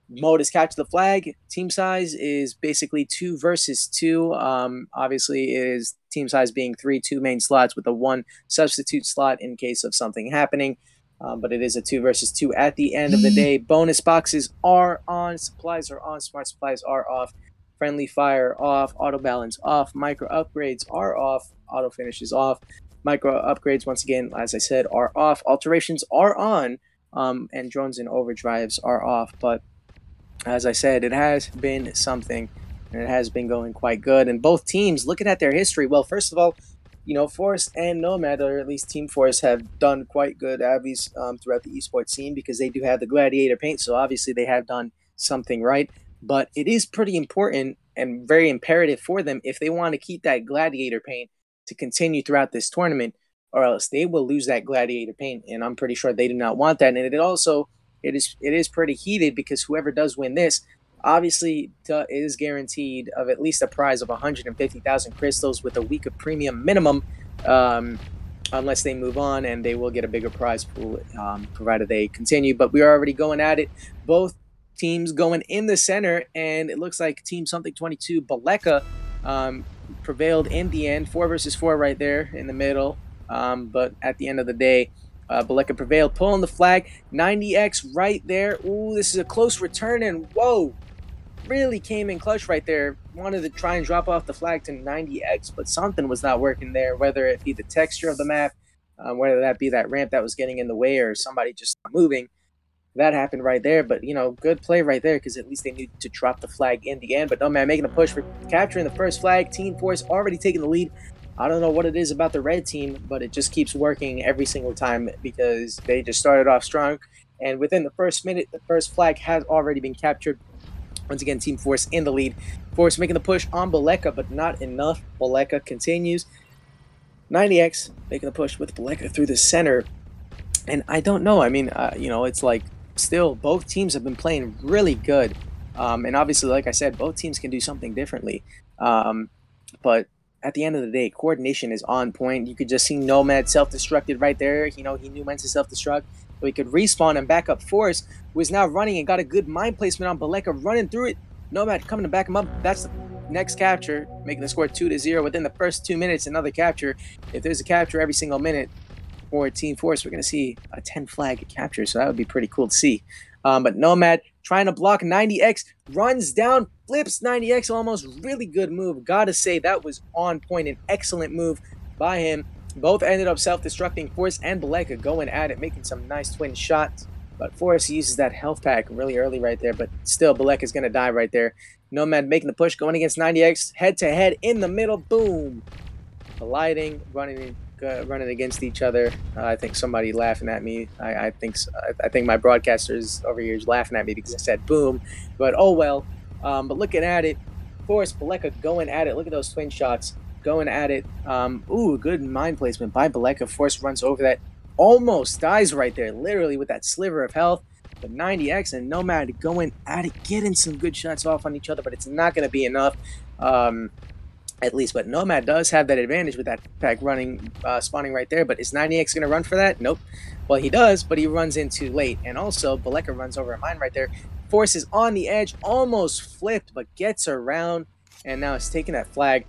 Mode is Capture the Flag. Team size is basically 2 versus 2. Obviously, it is team size being 3, 2 main slots with a 1 substitute slot in case of something happening. But it is a 2 versus 2 at the end of the day. Bonus boxes are on. Supplies are on. Smart supplies are off. Friendly fire off. Auto balance off. Micro upgrades are off. Auto finishes off. Micro upgrades, once again, as I said, are off. Alterations are on. And drones and overdrives are off. But as I said, it has been something. And it has been going quite good. And both teams, looking at their history, well, first of all, you know, Force and Nomad, or at least Team Force, have done quite good abbies throughout the esports scene because they do have the gladiator paint. So obviously they have done something right. But it is pretty important and very imperative for them if they want to keep that gladiator paint to continue throughout this tournament, or else they will lose that gladiator paint. And I'm pretty sure they do not want that. And it is pretty heated because whoever does win this, obviously, is guaranteed of at least a prize of 150,000 crystals with a week of premium minimum, unless they move on, and they will get a bigger prize pool provided they continue. But we are already going at it. Both teams going in the center, and it looks like Team something22 Baleka prevailed in the end. 4 versus 4 right there in the middle. But at the end of the day, Baleka prevailed, pulling the flag. 90X right there. Ooh, this is a close return, and whoa, really came in clutch right there. Wanted to try and drop off the flag to 90X, but something was not working there, whether it be the texture of the map, whether that be that ramp that was getting in the way, or somebody just not moving. That happened right there, but, you know, good play right there, because at least they needed to drop the flag in the end. But no, man, making a push for capturing the first flag. Team Force already taking the lead. I don't know what it is about the red team, but it just keeps working every single time because they just started off strong. And within the first minute, the first flag has already been captured. Once again, Team Force in the lead. Force making the push on Baleka, but not enough. Baleka continues. 90X making the push with Baleka through the center. And I don't know. I mean, you know, it's like still both teams have been playing really good. And obviously, like I said, both teams can do something differently. But at the end of the day, coordination is on point. You could just see Nomad self-destructed right there. You know, he knew when to self-destruct, so he could respawn and back up Force, who is now running and got a good mind placement on Baleka, running through it. Nomad coming to back him up. That's the next capture, making the score 2-0 within the first 2 minutes. Another capture. If there's a capture every single minute for Team Force, we're going to see a 10 flag capture, so that would be pretty cool to see. But Nomad trying to block 90X, runs down, flips 90X, almost really good move. Gotta say, that was on point, an excellent move by him. Both ended up self-destructing. Force and Baleka going at it, making some nice twin shots. But Force uses that health pack really early right there, but still, Baleka's going to die right there. Nomad making the push, going against 90X, head-to-head in the middle, boom. Colliding, running against each other. I think somebody laughing at me. I think my broadcasters over here is laughing at me because I said boom, but oh well. But looking at it, Force, Baleka going at it. Look at those twin shots going at it. Ooh, good mind placement by Baleka. Force runs over that, almost dies right there, literally with that sliver of health. But 90X and Nomad going at it, getting some good shots off on each other, but it's not going to be enough. At least, but Nomad does have that advantage with that pack running, spawning right there. But is 90X going to run for that? Nope. Well, he does, but he runs in too late. And also, Baleka runs over a mine right there. Force is on the edge, almost flipped, but gets around, and now it's taking that flag.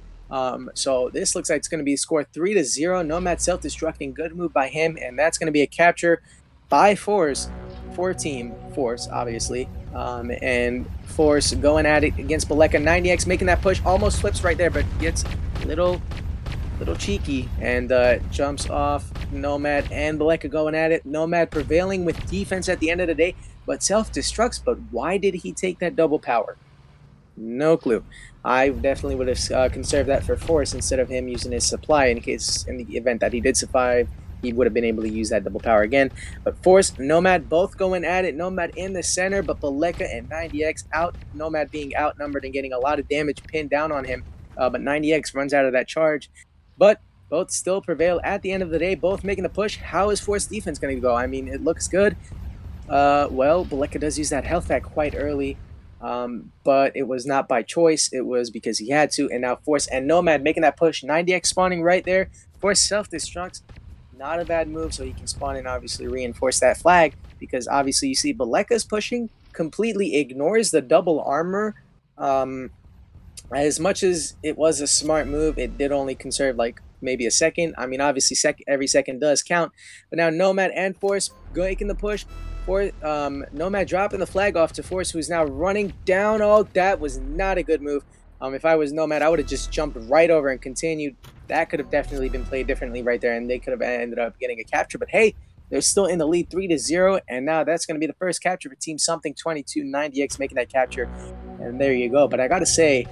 So this looks like it's going to be scored 3-0. Nomad self-destructing, good move by him, and that's going to be a capture by Force for Team Force, obviously. And Force going at it against Baleka. 90X making that push, almost flips right there, but gets a little cheeky and jumps off Nomad and Baleka going at it. Nomad prevailing with defense at the end of the day, but self-destructs. But why did he take that double power? No clue. I definitely would have conserved that for Force instead of him using his supply in the event that he did survive. He would have been able to use that double power again. But Force, Nomad both going at it. Nomad in the center, but Baleka and 90X out. Nomad being outnumbered and getting a lot of damage pinned down on him. But 90X runs out of that charge. But both still prevail at the end of the day. Both making the push. How is Force defense going to go? I mean, it looks good. Well, Baleka does use that health pack quite early. But it was not by choice. It was because he had to. And now Force and Nomad making that push. 90X spawning right there. Force self-destructs. Not a bad move, so he can spawn and obviously reinforce that flag, because obviously you see Baleka's pushing, completely ignores the double armor. As much as it was a smart move, it did only conserve like maybe a second. I mean, obviously every second does count. But now Nomad and Force making the push. Nomad dropping the flag off to Force, who's now running down. Oh, that was not a good move. If I was Nomad, I would have just jumped right over and continued. That could have definitely been played differently right there, and they could have ended up getting a capture. But hey, they're still in the lead 3-0, and now that's going to be the first capture for Team something22. 90X making that capture, and there you go. But I got to say,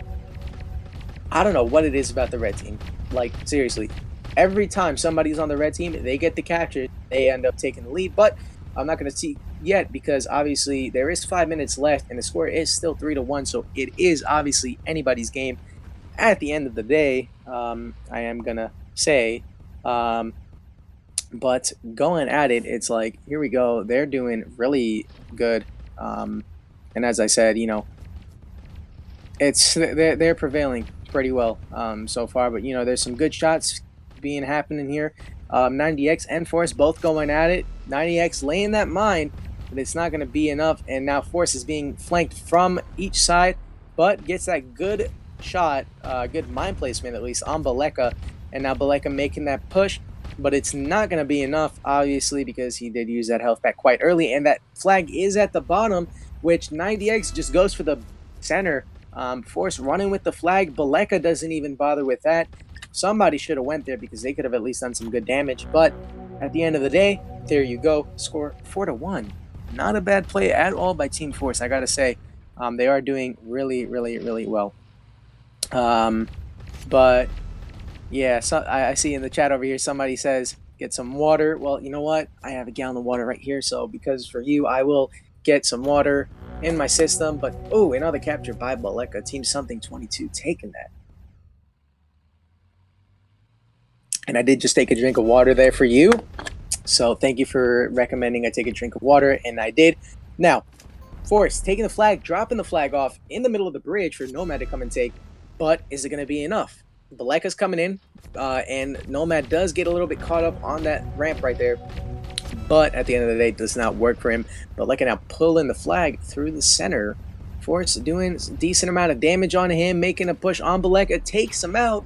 I don't know what it is about the red team. Like, seriously, every time somebody's on the red team, they get the capture, they end up taking the lead. But I'm not going to see yet, because obviously there is 5 minutes left and the score is still 3-1, so it is obviously anybody's game at the end of the day. I am gonna say, but going at it, it's like, here we go, they're doing really good, and as I said, you know, they're prevailing pretty well so far. But you know, there's some good shots being happening here. 90X and Force both going at it. 90X laying that mine, but it's not going to be enough. And now Force is being flanked from each side, but gets that good shot, good mine placement at least on Baleka. And now Baleka making that push, but it's not going to be enough, obviously, because he did use that health pack quite early. And that flag is at the bottom, which 90X just goes for the center. Force running with the flag. Baleka doesn't even bother with that. Somebody should have went there, because they could have at least done some good damage. But at the end of the day, there you go. Score 4-1. Not a bad play at all by Team Force, I gotta say. They are doing really, really, really well. But yeah, so I see in the chat over here somebody says get some water. Well, you know what? I have a gallon of water right here. So because for you, I will get some water in my system. But oh, another capture by Baleka. Team something22 taking that. And I did just take a drink of water there for you. So thank you for recommending I take a drink of water, and I did. Now, Force taking the flag, dropping the flag off in the middle of the bridge for Nomad to come and take. But is it going to be enough? Baleka's coming in, and Nomad does get a little bit caught up on that ramp right there. But at the end of the day, it does not work for him. Baleka now pulling the flag through the center. Force doing a decent amount of damage on him, making a push on Baleka, takes him out,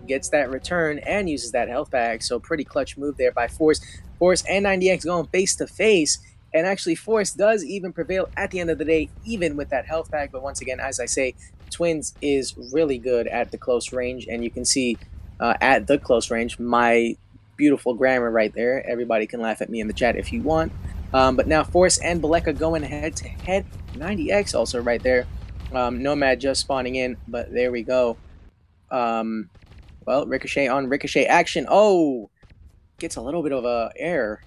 gets that return, and uses that health pack. So pretty clutch move there by Force. Force and 90X going face to face. And actually, Force does even prevail at the end of the day, even with that health pack. But once again, as I say, Twins is really good at the close range. And you can see at the close range, my beautiful grammar right there. Everybody can laugh at me in the chat if you want. But now Force and Baleka going head to head. 90X also right there. Nomad just spawning in, but there we go. Well, Ricochet on Ricochet action. Oh, gets a little bit of air.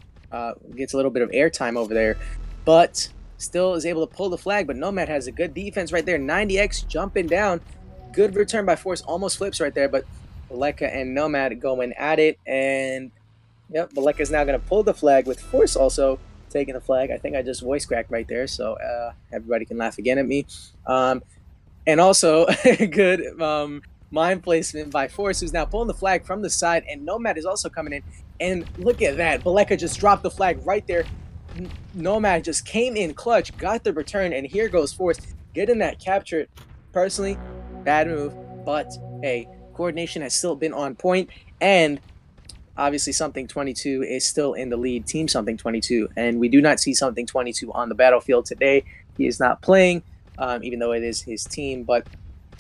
Gets a little bit of air time over there. But still is able to pull the flag. But Nomad has a good defense right there. 90X jumping down. Good return by Force. Almost flips right there. But Baleka and Nomad going at it. And yep, Baleka is now going to pull the flag with Force also taking the flag. I think I just voice cracked right there, so everybody can laugh again at me. And also, good mind placement by Force, who's now pulling the flag from the side, and Nomad is also coming in. And look at that. Baleka just dropped the flag right there. Nomad just came in clutch, got the return, and here goes Force getting that capture. Personally, bad move, but hey, coordination has still been on point, and obviously something22 is still in the lead, team something22, and we do not see something22 on the battlefield today. He is not playing, even though it is his team, but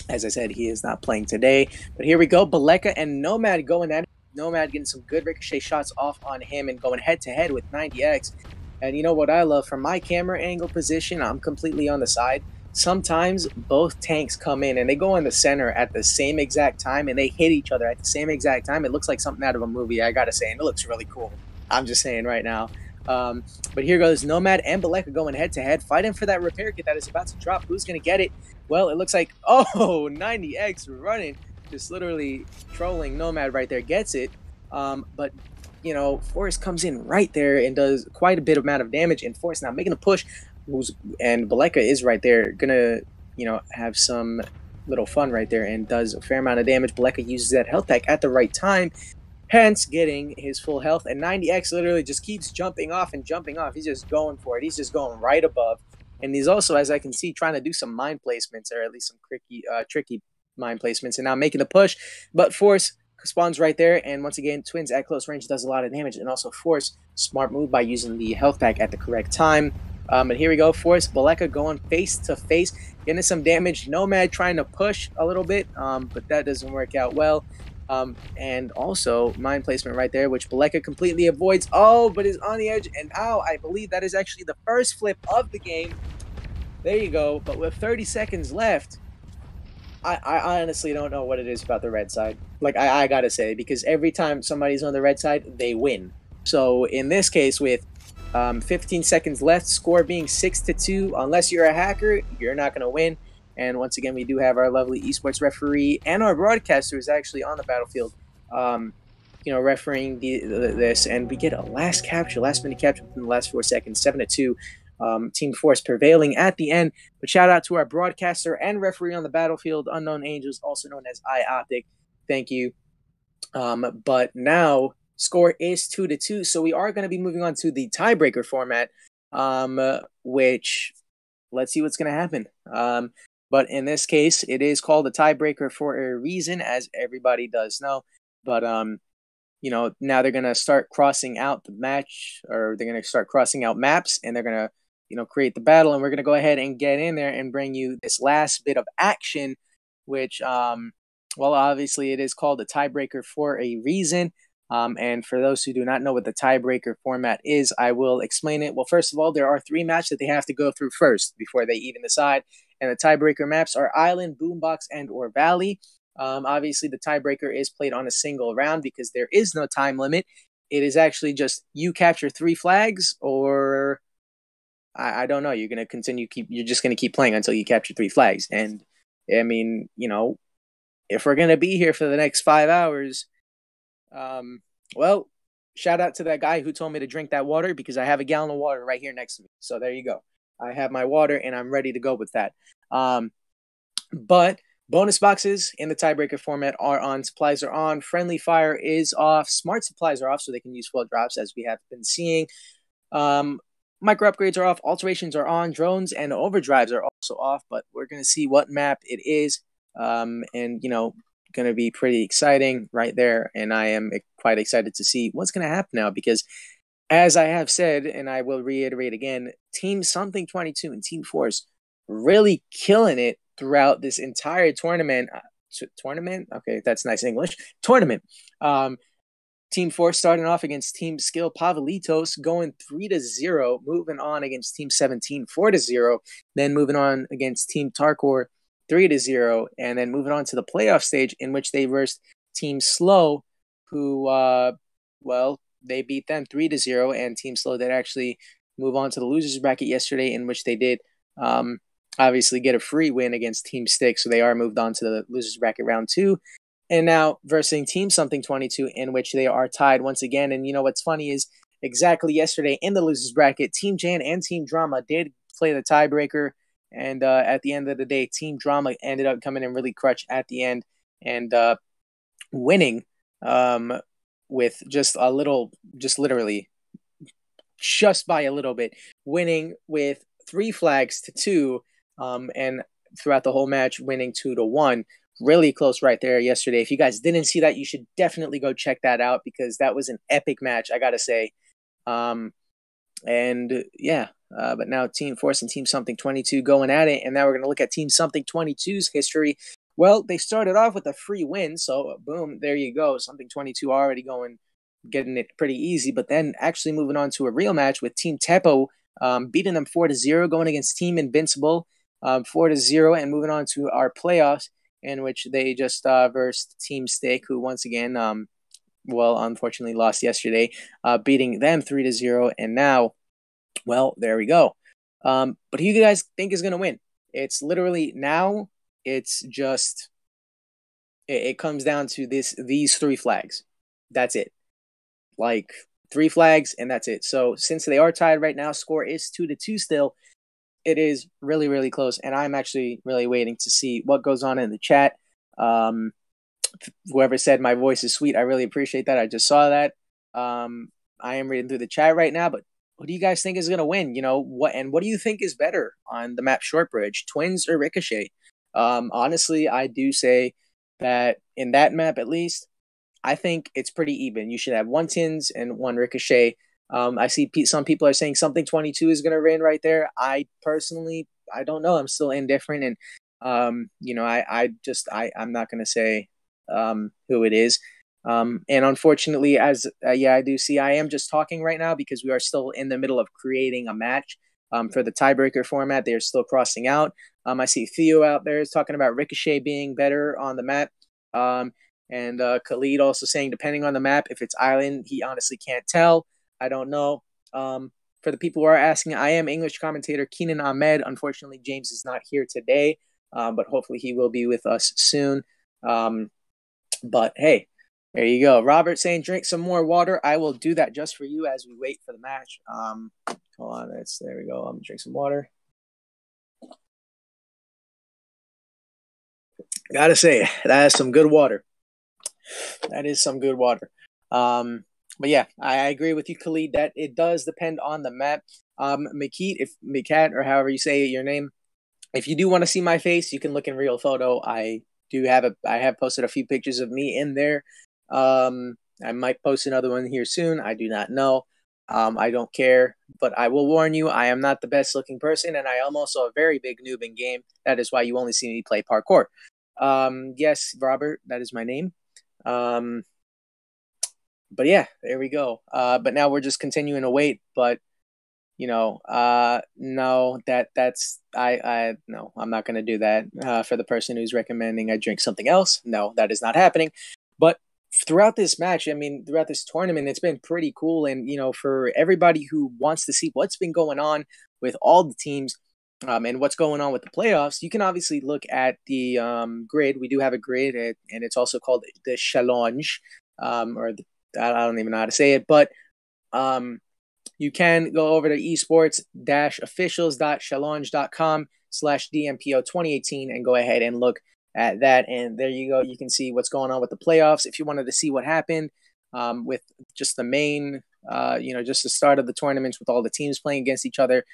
as I said, he is not playing today. But here we go, Baleka and Nomad going at it. Nomad getting some good ricochet shots off on him and going head to head with 90X. And you know what I love? From my camera angle position, I'm completely on the side. Sometimes both tanks come in and they go in the center at the same exact time and they hit each other at the same exact time. It looks like something out of a movie, I gotta say, and it looks really cool. I'm just saying right now. But here goes Nomad and Baleka going head to head, fighting for that repair kit that is about to drop. Who's gonna get it? Well, it looks like, oh, 90X running, just literally trolling Nomad right there, gets it. But you know, Force comes in right there and does quite a bit of amount of damage, and Force now making a push. And Baleka is right there, gonna, you know, have some little fun right there and does a fair amount of damage. Baleka uses that health pack at the right time, hence getting his full health. And 90X literally just keeps jumping off and jumping off. He's just going for it. He's just going right above. And he's also, as I can see, trying to do some mind placements, or at least some tricky mind placements, and now making the push. But Force spawns right there, and once again, Twins at close range does a lot of damage, and also Force, smart move by using the health pack at the correct time. But here we go, Force, Baleka going face to face, getting some damage. Nomad trying to push a little bit, but that doesn't work out well. And also mind placement right there, which Baleka completely avoids. Oh, but is on the edge, and ow, I believe that is actually the first flip of the game. There you go. But with 30 seconds left, I honestly don't know what it is about the red side. Like, I gotta say, because every time somebody's on the red side, they win. So in this case, with 15 seconds left, score being 6-2, unless you're a hacker, you're not gonna win. And once again, we do have our lovely esports referee and our broadcaster is actually on the battlefield, you know, refereeing this, and we get a last minute capture within the last 4 seconds, 7-2. Team Force prevailing at the end. But shout out to our broadcaster and referee on the battlefield, Unknown Angels, also known as iOptic. Thank you. But now score is 2-2, so we are going to be moving on to the tiebreaker format, which let's see what's going to happen. But in this case, it is called a tiebreaker for a reason, as everybody does know. But you know, now they're going to start crossing out the match, or they're going to start crossing out maps, and they're going to, you know, create the battle. And we're going to go ahead and get in there and bring you this last bit of action, which, well, obviously it is called a tiebreaker for a reason. And for those who do not know what the tiebreaker format is, I will explain it. Well, first of all, there are 3 maps that they have to go through first before they even decide. And the tiebreaker maps are Island, Boombox, and or Valley. Obviously, the tiebreaker is played on a single round because there is no time limit. It is actually just you capture 3 flags, or I don't know. You're gonna you're just gonna keep playing until you capture 3 flags. And I mean, you know, if we're gonna be here for the next 5 hours, well, shout out to that guy who told me to drink that water, because I have a gallon of water right here next to me. So there you go. I have my water and I'm ready to go with that. But Bonus boxes in the tiebreaker format are on. Supplies are on. Friendly fire is off. Smart supplies are off, so they can use full drops, as we have been seeing. Micro upgrades are off. Alterations are on. Drones and overdrives are also off, but we're going to see what map it is. And, going to be pretty exciting right there. And I am quite excited to see what's going to happen now, because as I have said, and I will reiterate again, Team something22 and Team Force really killing it throughout this entire tournament. Okay, that's nice English. Tournament. Team Force starting off against Team Skill Pavlitos, going 3-0, moving on against Team 17 4-0, then moving on against Team Tarkor 3-0, and then moving on to the playoff stage, in which they versed Team Slow, who they beat them 3-0, and Team Slow did actually move on to the losers bracket yesterday, in which they did obviously get a free win against Team Stick, so they are moved on to the losers bracket round 2. And now versing Team something22, in which they are tied once again. And what's funny is exactly yesterday in the losers bracket, Team Jan and Team Drama did play the tiebreaker. And at the end of the day, Team Drama ended up coming in really clutch at the end and winning with just by a little bit, winning with 3 flags to 2, and throughout the whole match, winning 2-1. Really close right there yesterday. If you guys didn't see that, you should definitely go check that out, because that was an epic match, I gotta say. But now Team Force and Team something22 going at it, and now we're gonna look at Team something22's history. Well, they started off with a free win, so boom, there you go. Something22 already getting it pretty easy, but then actually moving on to a real match with Team Teppo, beating them 4-0, going against Team Invincible 4-0, and moving on to our playoffs, in which they just versed Team Stick, who once again, unfortunately lost yesterday, beating them 3-0, and now, there we go. But who you guys think is going to win? It's literally now, it's just, it comes down to these 3 flags. That's it. 3 flags, and that's it. So since they are tied right now, score is 2-2 still. It is really, really close, and I'm actually really waiting to see what goes on in the chat. Whoever said my voice is sweet, I really appreciate that. I just saw that. I am reading through the chat right now, but what do you guys think is going to win? What do you think is better on the map Shortbridge, Twins or Ricochet? Honestly, I do say that in that map, at least, I think it's pretty even. You should have 1 Twins and 1 Ricochet. I see some people are saying something22 is going to win right there. I personally, I don't know. I'm still indifferent, and I'm not going to say who it is. And unfortunately, I do see I am just talking right now because we are still in the middle of creating a match for the tiebreaker format. They are still crossing out. I see Theo out there is talking about Ricochet being better on the map. And Khalid also saying, depending on the map, if it's island, he honestly can't tell. I don't know. For the people who are asking, I am English commentator Kenenahmed. Unfortunately, James is not here today, but hopefully he will be with us soon. But hey, there you go. Robert saying, drink some more water. I will do that just for you as we wait for the match. Hold on. There we go. I'm going to drink some water. Gotta say, that is some good water. That is some good water. But yeah, I agree with you, Khalid, that it does depend on the map. Mikat, or however you say your name, if you do want to see my face, you can look in real photo. I have posted a few pictures of me in there. I might post another one here soon. I do not know. I don't care, but I will warn you, I am not the best looking person, and I am also a very big noob in game. That is why you only see me play parkour. Yes, Robert, that is my name. But yeah, there we go. But now we're just continuing to wait. But no, no, I'm not going to do that. For the person who's recommending I drink something else, no, that is not happening. But throughout this match, throughout this tournament, it's been pretty cool. And, for everybody who wants to see what's been going on with all the teams, and what's going on with the playoffs, you can obviously look at the grid. We do have a grid, and it's also called the challenge, I don't even know how to say it, but you can go over to esports-officials.challenge.com/DMPO 2018 and go ahead and look at that. And there you go. You can see what's going on with the playoffs. If you wanted to see what happened with just the main, just the start of the tournaments with all the teams playing against each other.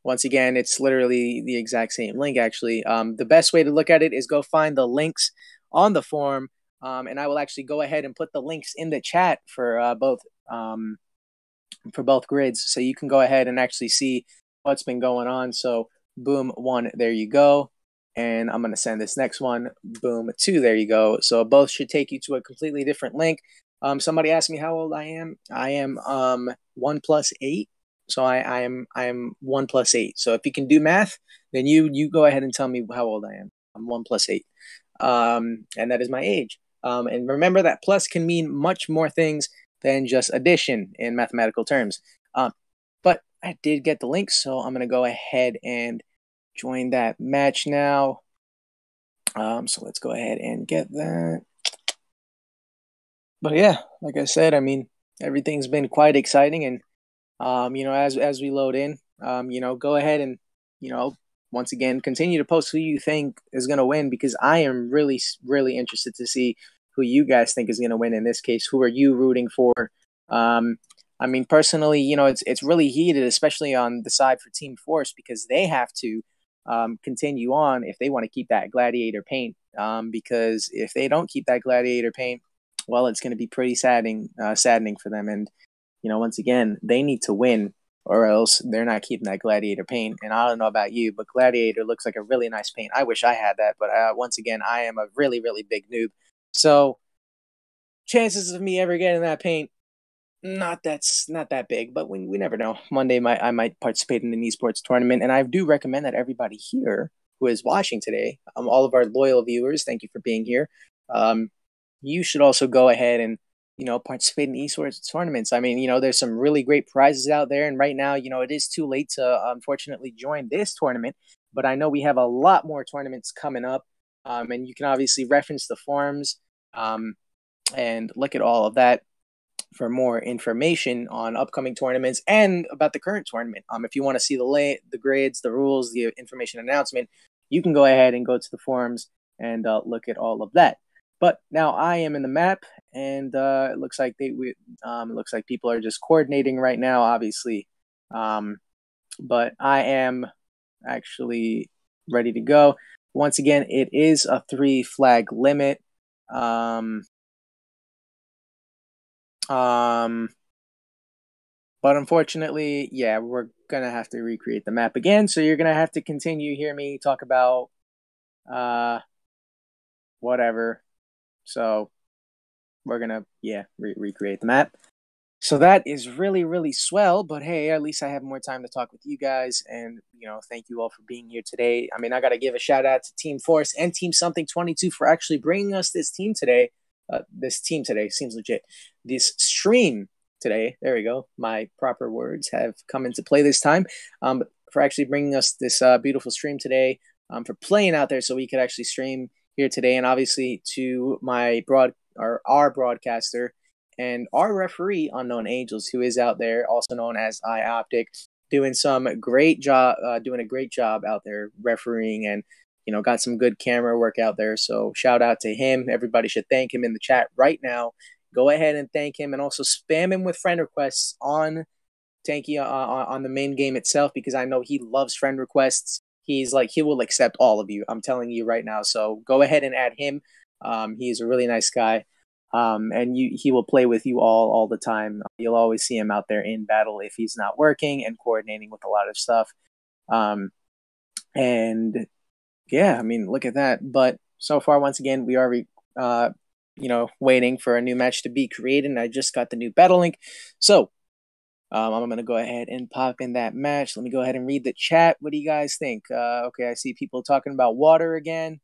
Once again, it's literally the exact same link, actually. The best way to look at it is go find the links on the forum, and I will actually go ahead and put the links in the chat for both grids, so you can go ahead and actually see what's been going on. So boom, 1, there you go. And I'm going to send this next one, boom, 2, there you go. So both should take you to a completely different link. Somebody asked me how old I am. I am 1 plus 8. So I am 1 plus 8. So if you can do math, then you go ahead and tell me how old I am. I'm 1 plus 8. And that is my age. And remember that plus can mean much more things than just addition in mathematical terms. But I did get the link, so I'm going to go ahead and join that match now. So let's go ahead and get that. But yeah, like I said, I mean, everything's been quite exciting. And, as we load in, go ahead and, once again, continue to post who you think is going to win, because I am really, really interested to see who you guys think is going to win in this case. Who are you rooting for? I mean, personally, it's really heated, especially on the side for Team Force, because they have to continue on if they want to keep that gladiator paint. Because if they don't keep that gladiator paint, well, it's going to be pretty saddening for them. And, once again, they need to win, or else they're not keeping that gladiator paint. And I don't know about you, but gladiator looks like a really nice paint. I wish I had that, but once again, I am a really, really big noob. So chances of me ever getting that paint, not that big, but we never know. One day I might participate in an esports tournament, and I do recommend that everybody here who is watching today, all of our loyal viewers, thank you for being here. You should also go ahead and participate in esports tournaments. I mean, there's some really great prizes out there, and right now, it is too late to unfortunately join this tournament, but I know we have a lot more tournaments coming up, and you can obviously reference the forums and look at all of that for more information on upcoming tournaments and about the current tournament. If you want to see the grades, the rules, the information announcement, you can go ahead and go to the forums and look at all of that. But now I am in the map, and it looks like people are just coordinating right now, obviously. But I am actually ready to go. Once again, it is a 3 flag limit. But unfortunately, yeah, we're gonna have to recreate the map again. So you're gonna have to continue hear me talk about whatever. So we're gonna recreate the map. So that is really, really swell. But hey, at least I have more time to talk with you guys, and thank you all for being here today. I mean, I gotta give a shout out to Team Force and Team something22 for actually bringing us this team today. This team today seems legit. This stream today, there we go. My proper words have come into play this time. For actually bringing us this beautiful stream today. For playing out there so we could actually stream here today, and obviously to our broadcaster and our referee, Unknown Angels, who is out there, also known as iOptic, doing a great job out there refereeing, and got some good camera work out there. So shout out to him. Everybody should thank him in the chat right now. Go ahead and thank him, and also spam him with friend requests on Tanky on the main game itself, because I know he loves friend requests. He will accept all of you. I'm telling you right now. So go ahead and add him. He's a really nice guy. And he will play with you all the time. You'll always see him out there in battle if he's not working and coordinating with a lot of stuff. And yeah, I mean, look at that. But so far, once again, we are waiting for a new match to be created, and I just got the new battle link. So I'm going to go ahead and pop in that match. Let me go ahead and read the chat. What do you guys think? Okay, I see people talking about water again.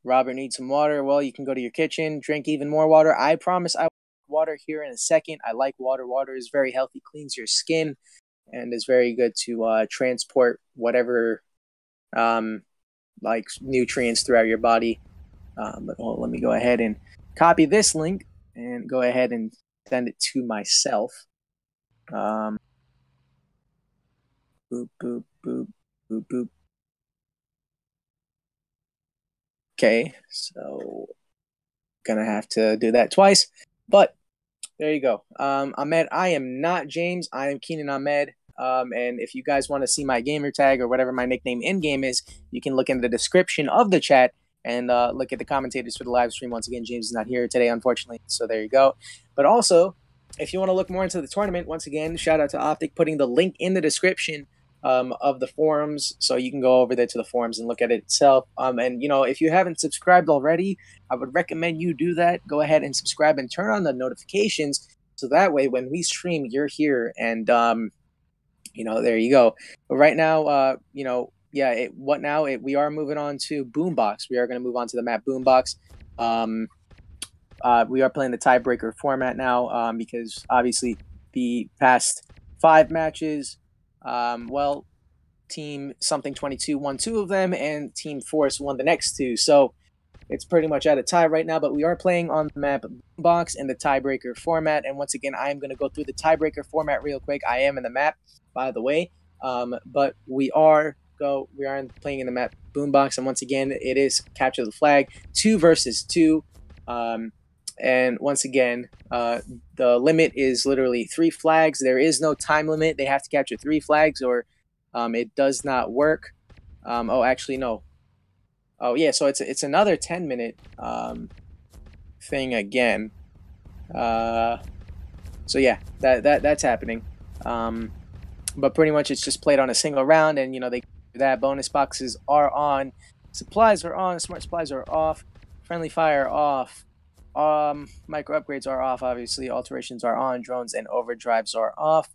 Robert needs some water. Well, you can go to your kitchen, drink even more water. I promise I will water here in a second. I like water. Water is very healthy, cleans your skin, and is very good to transport whatever nutrients throughout your body. But let me go ahead and copy this link and go ahead and send it to myself. Boop, boop, boop, boop, boop. Okay, so gonna have to do that twice, but there you go. Ahmed, I am not James. I am kenenahmed. And if you guys want to see my gamer tag or whatever my nickname in game is, you can look in the description of the chat and look at the commentators for the live stream. Once again, James is not here today, unfortunately, so there you go. But also, if you want to look more into the tournament, once again, shout out to Optic, putting the link in the description of the forums, so you can go over there to the forums and look at it itself. And you know, if you haven't subscribed already, I would recommend you do that. Go ahead and subscribe and turn on the notifications, so that way when we stream, you're here. And you know, there you go. But right now, you know, yeah, what now? We are moving on to Boombox. We are going to move on to the map Boombox. We are playing the tiebreaker format now, because obviously the past 5 matches, well, team something22 won 2 of them, and team Force won the next 2. So it's pretty much at a tie right now, but we are playing on the map Boombox in the tiebreaker format. And once again, I am going to go through the tiebreaker format real quick. I am in the map, by the way, but we are playing in the map Boombox, and once again, it is capture the flag, 2 versus 2. And once again, the limit is literally 3 flags. There is no time limit. They have to capture 3 flags, or it does not work. Oh, actually, no. Oh, yeah, so it's another 10-minute thing again. So yeah, that's happening. But pretty much it's just played on a single round, and you know, they do that. Bonus boxes are on, supplies are on, smart supplies are off, friendly fire off. Micro upgrades are off, obviously. Alterations are on. Drones and overdrives are off.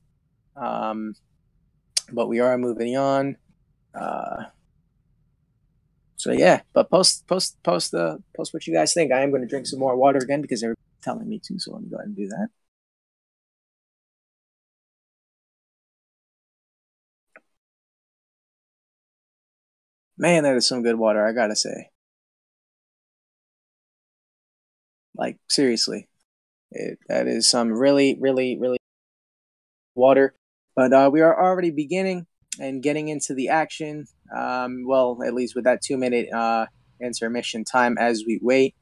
But we are moving on. So yeah, but post what you guys think. I am going to drink some more water again because they're telling me to. So let me go ahead and do that. Man, that is some good water, I gotta say. Like, seriously, that is some really water. But we are already beginning and getting into the action. Well, at least with that 2-minute intermission time as we wait.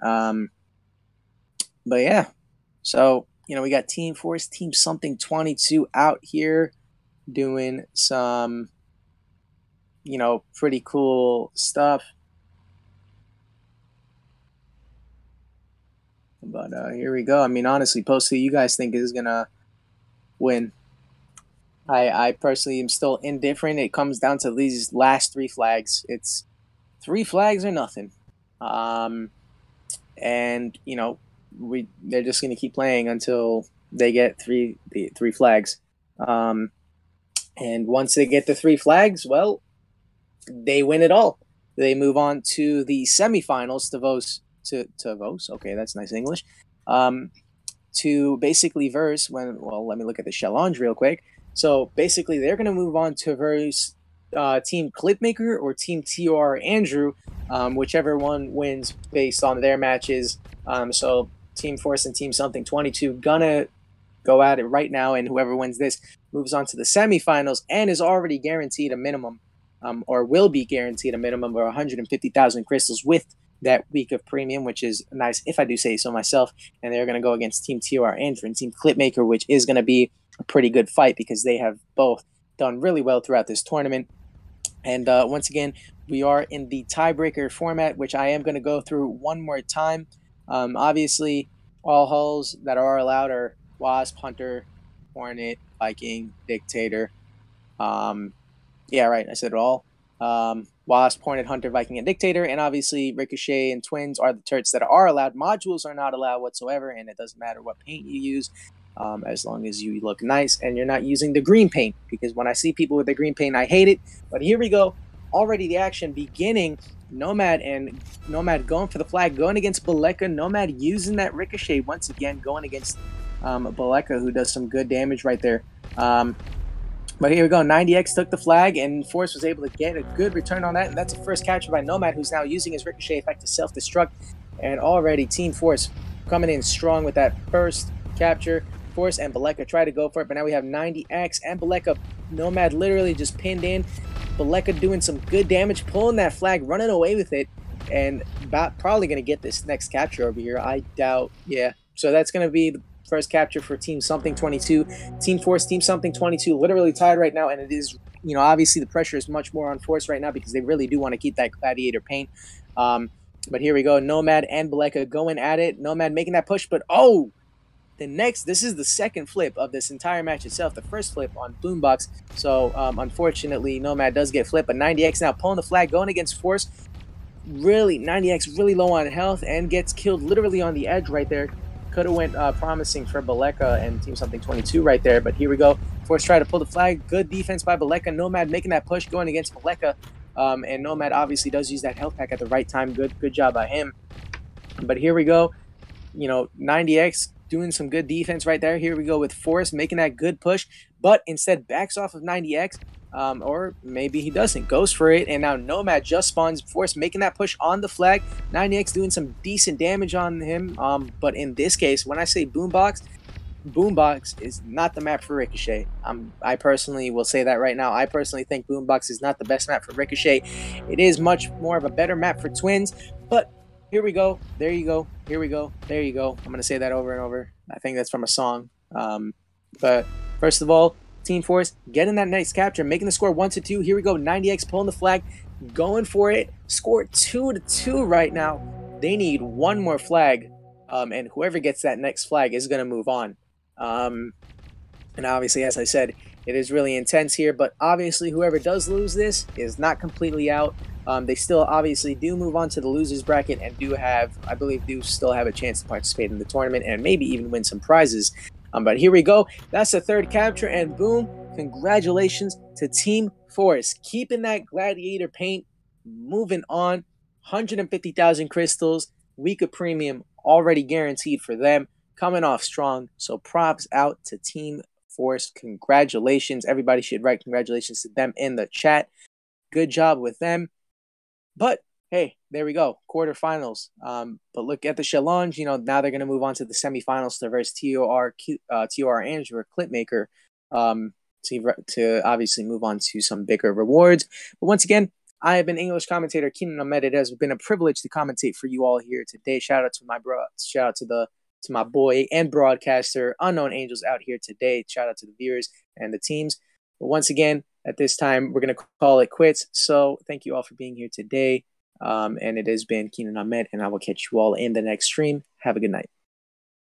But yeah, so you know, we got Team Force, Team something22 out here doing some, you know, pretty cool stuff. But here we go. I mean, honestly, post who you guys think is gonna win. I personally am still indifferent. It comes down to these last 3 flags. It's 3 flags or nothing. And you know, they're just gonna keep playing until they get 3 flags. And once they get the 3 flags, well, they win it all. They move on to the semifinals to Vos. Okay, that's nice English. To basically verse when, well, let me look at the challenge real quick. So basically, they're gonna move on to verse Team Clipmaker or Team TOR Andrew, whichever one wins based on their matches. So Team Force and Team something22 gonna go at it right now, and whoever wins this moves on to the semifinals and is already guaranteed a minimum, or will be guaranteed a minimum of 150,000 crystals with that week of premium, which is nice if I do say so myself. And they're going to go against Team TOR Andrew and Team Clipmaker, which is going to be a pretty good fight because they have both done really well throughout this tournament. And once again, we are in the tiebreaker format, which I am going to go through one more time. Obviously, all hulls that are allowed are Wasp, Hunter, Hornet, Viking, Dictator. Yeah, right, I said it all. Wasp, Hornet, Hunter, Viking, and Dictator, and obviously Ricochet and Twins are the turrets that are allowed. Modules are not allowed whatsoever, and it doesn't matter what paint you use, as long as you look nice and you're not using the green paint, because when I see people with the green paint, I hate it. But here we go. Already the action beginning. Nomad going for the flag, going against Baleka. Nomad using that Ricochet once again, going against Baleka, who does some good damage right there. But here we go. 90X took the flag, and Force was able to get a good return on that. And that's a first capture by Nomad, who's now using his Ricochet effect to self-destruct. And already Team Force coming in strong with that first capture. Force and Baleka try to go for it, but now we have 90X and Baleka. Nomad literally just pinned in. Baleka doing some good damage, pulling that flag, running away with it. and probably going to get this next capture over here. I doubt. Yeah. So that's going to be the first capture for Team Something22. Team Force, Team Something22 literally tied right now. And it is, obviously the pressure is much more on Force right now because they really do want to keep that Gladiator paint. But here we go. Nomad and Baleka going at it. Nomad making that push, but this is the second flip of this entire match itself. The first flip on Boombox. So, unfortunately, Nomad does get flipped, but 90X now pulling the flag, going against Force. Really, 90X really low on health and gets killed literally on the edge right there. Could have went promising for Baleka and Team Something22 right there, but here we go. Force try to pull the flag. Good defense by Baleka. Nomad making that push, going against Baleka. And Nomad obviously does use that health pack at the right time. Good job by him. But here we go. 90X doing some good defense right there. Here we go with Force making that good push, but instead backs off of 90X. Or maybe he doesn't. Goes for it, and now Nomad just spawns. Force making that push on the flag. 90X doing some decent damage on him. But in this case, when I say Boombox is not the map for Ricochet. I personally will say that right now. I personally think Boombox is not the best map for Ricochet. It is much more of a better map for Twins, but here we go. There you go. Here we go. There you go. I'm going to say that over and over. I think that's from a song. But first of all, Team Force getting that nice capture, making the score 1-2. Here we go. 90X pulling the flag, going for it. Score 2-2 right now. They need one more flag, and whoever gets that next flag is going to move on. And obviously, as I said, it is really intense here, but obviously whoever does lose this is not completely out. They still obviously do move on to the losers bracket and I believe still have a chance to participate in the tournament and maybe even win some prizes. But here we go. That's the third capture, and boom, congratulations to Team Force. Keeping that Gladiator paint, moving on. 150,000 crystals, week of premium already guaranteed for them. Coming off strong, so props out to Team Force. Congratulations. Everybody should write congratulations to them in the chat. Good job with them. But hey, there we go. Quarterfinals. But look at the challenge. Now they're going to move on to the semifinals to verse TOR Andrew or Clipmaker to obviously move on to some bigger rewards. But once again, I have been English commentator kenenahmed. It has been a privilege to commentate for you all here today. Shout out to my bro. Shout out to my boy and broadcaster Unknown Angels out here today. Shout out to the viewers and the teams. But once again, at this time, we're going to call it quits. So thank you all for being here today. And it has been kenenahmed, and I will catch you all in the next stream. Have a good night.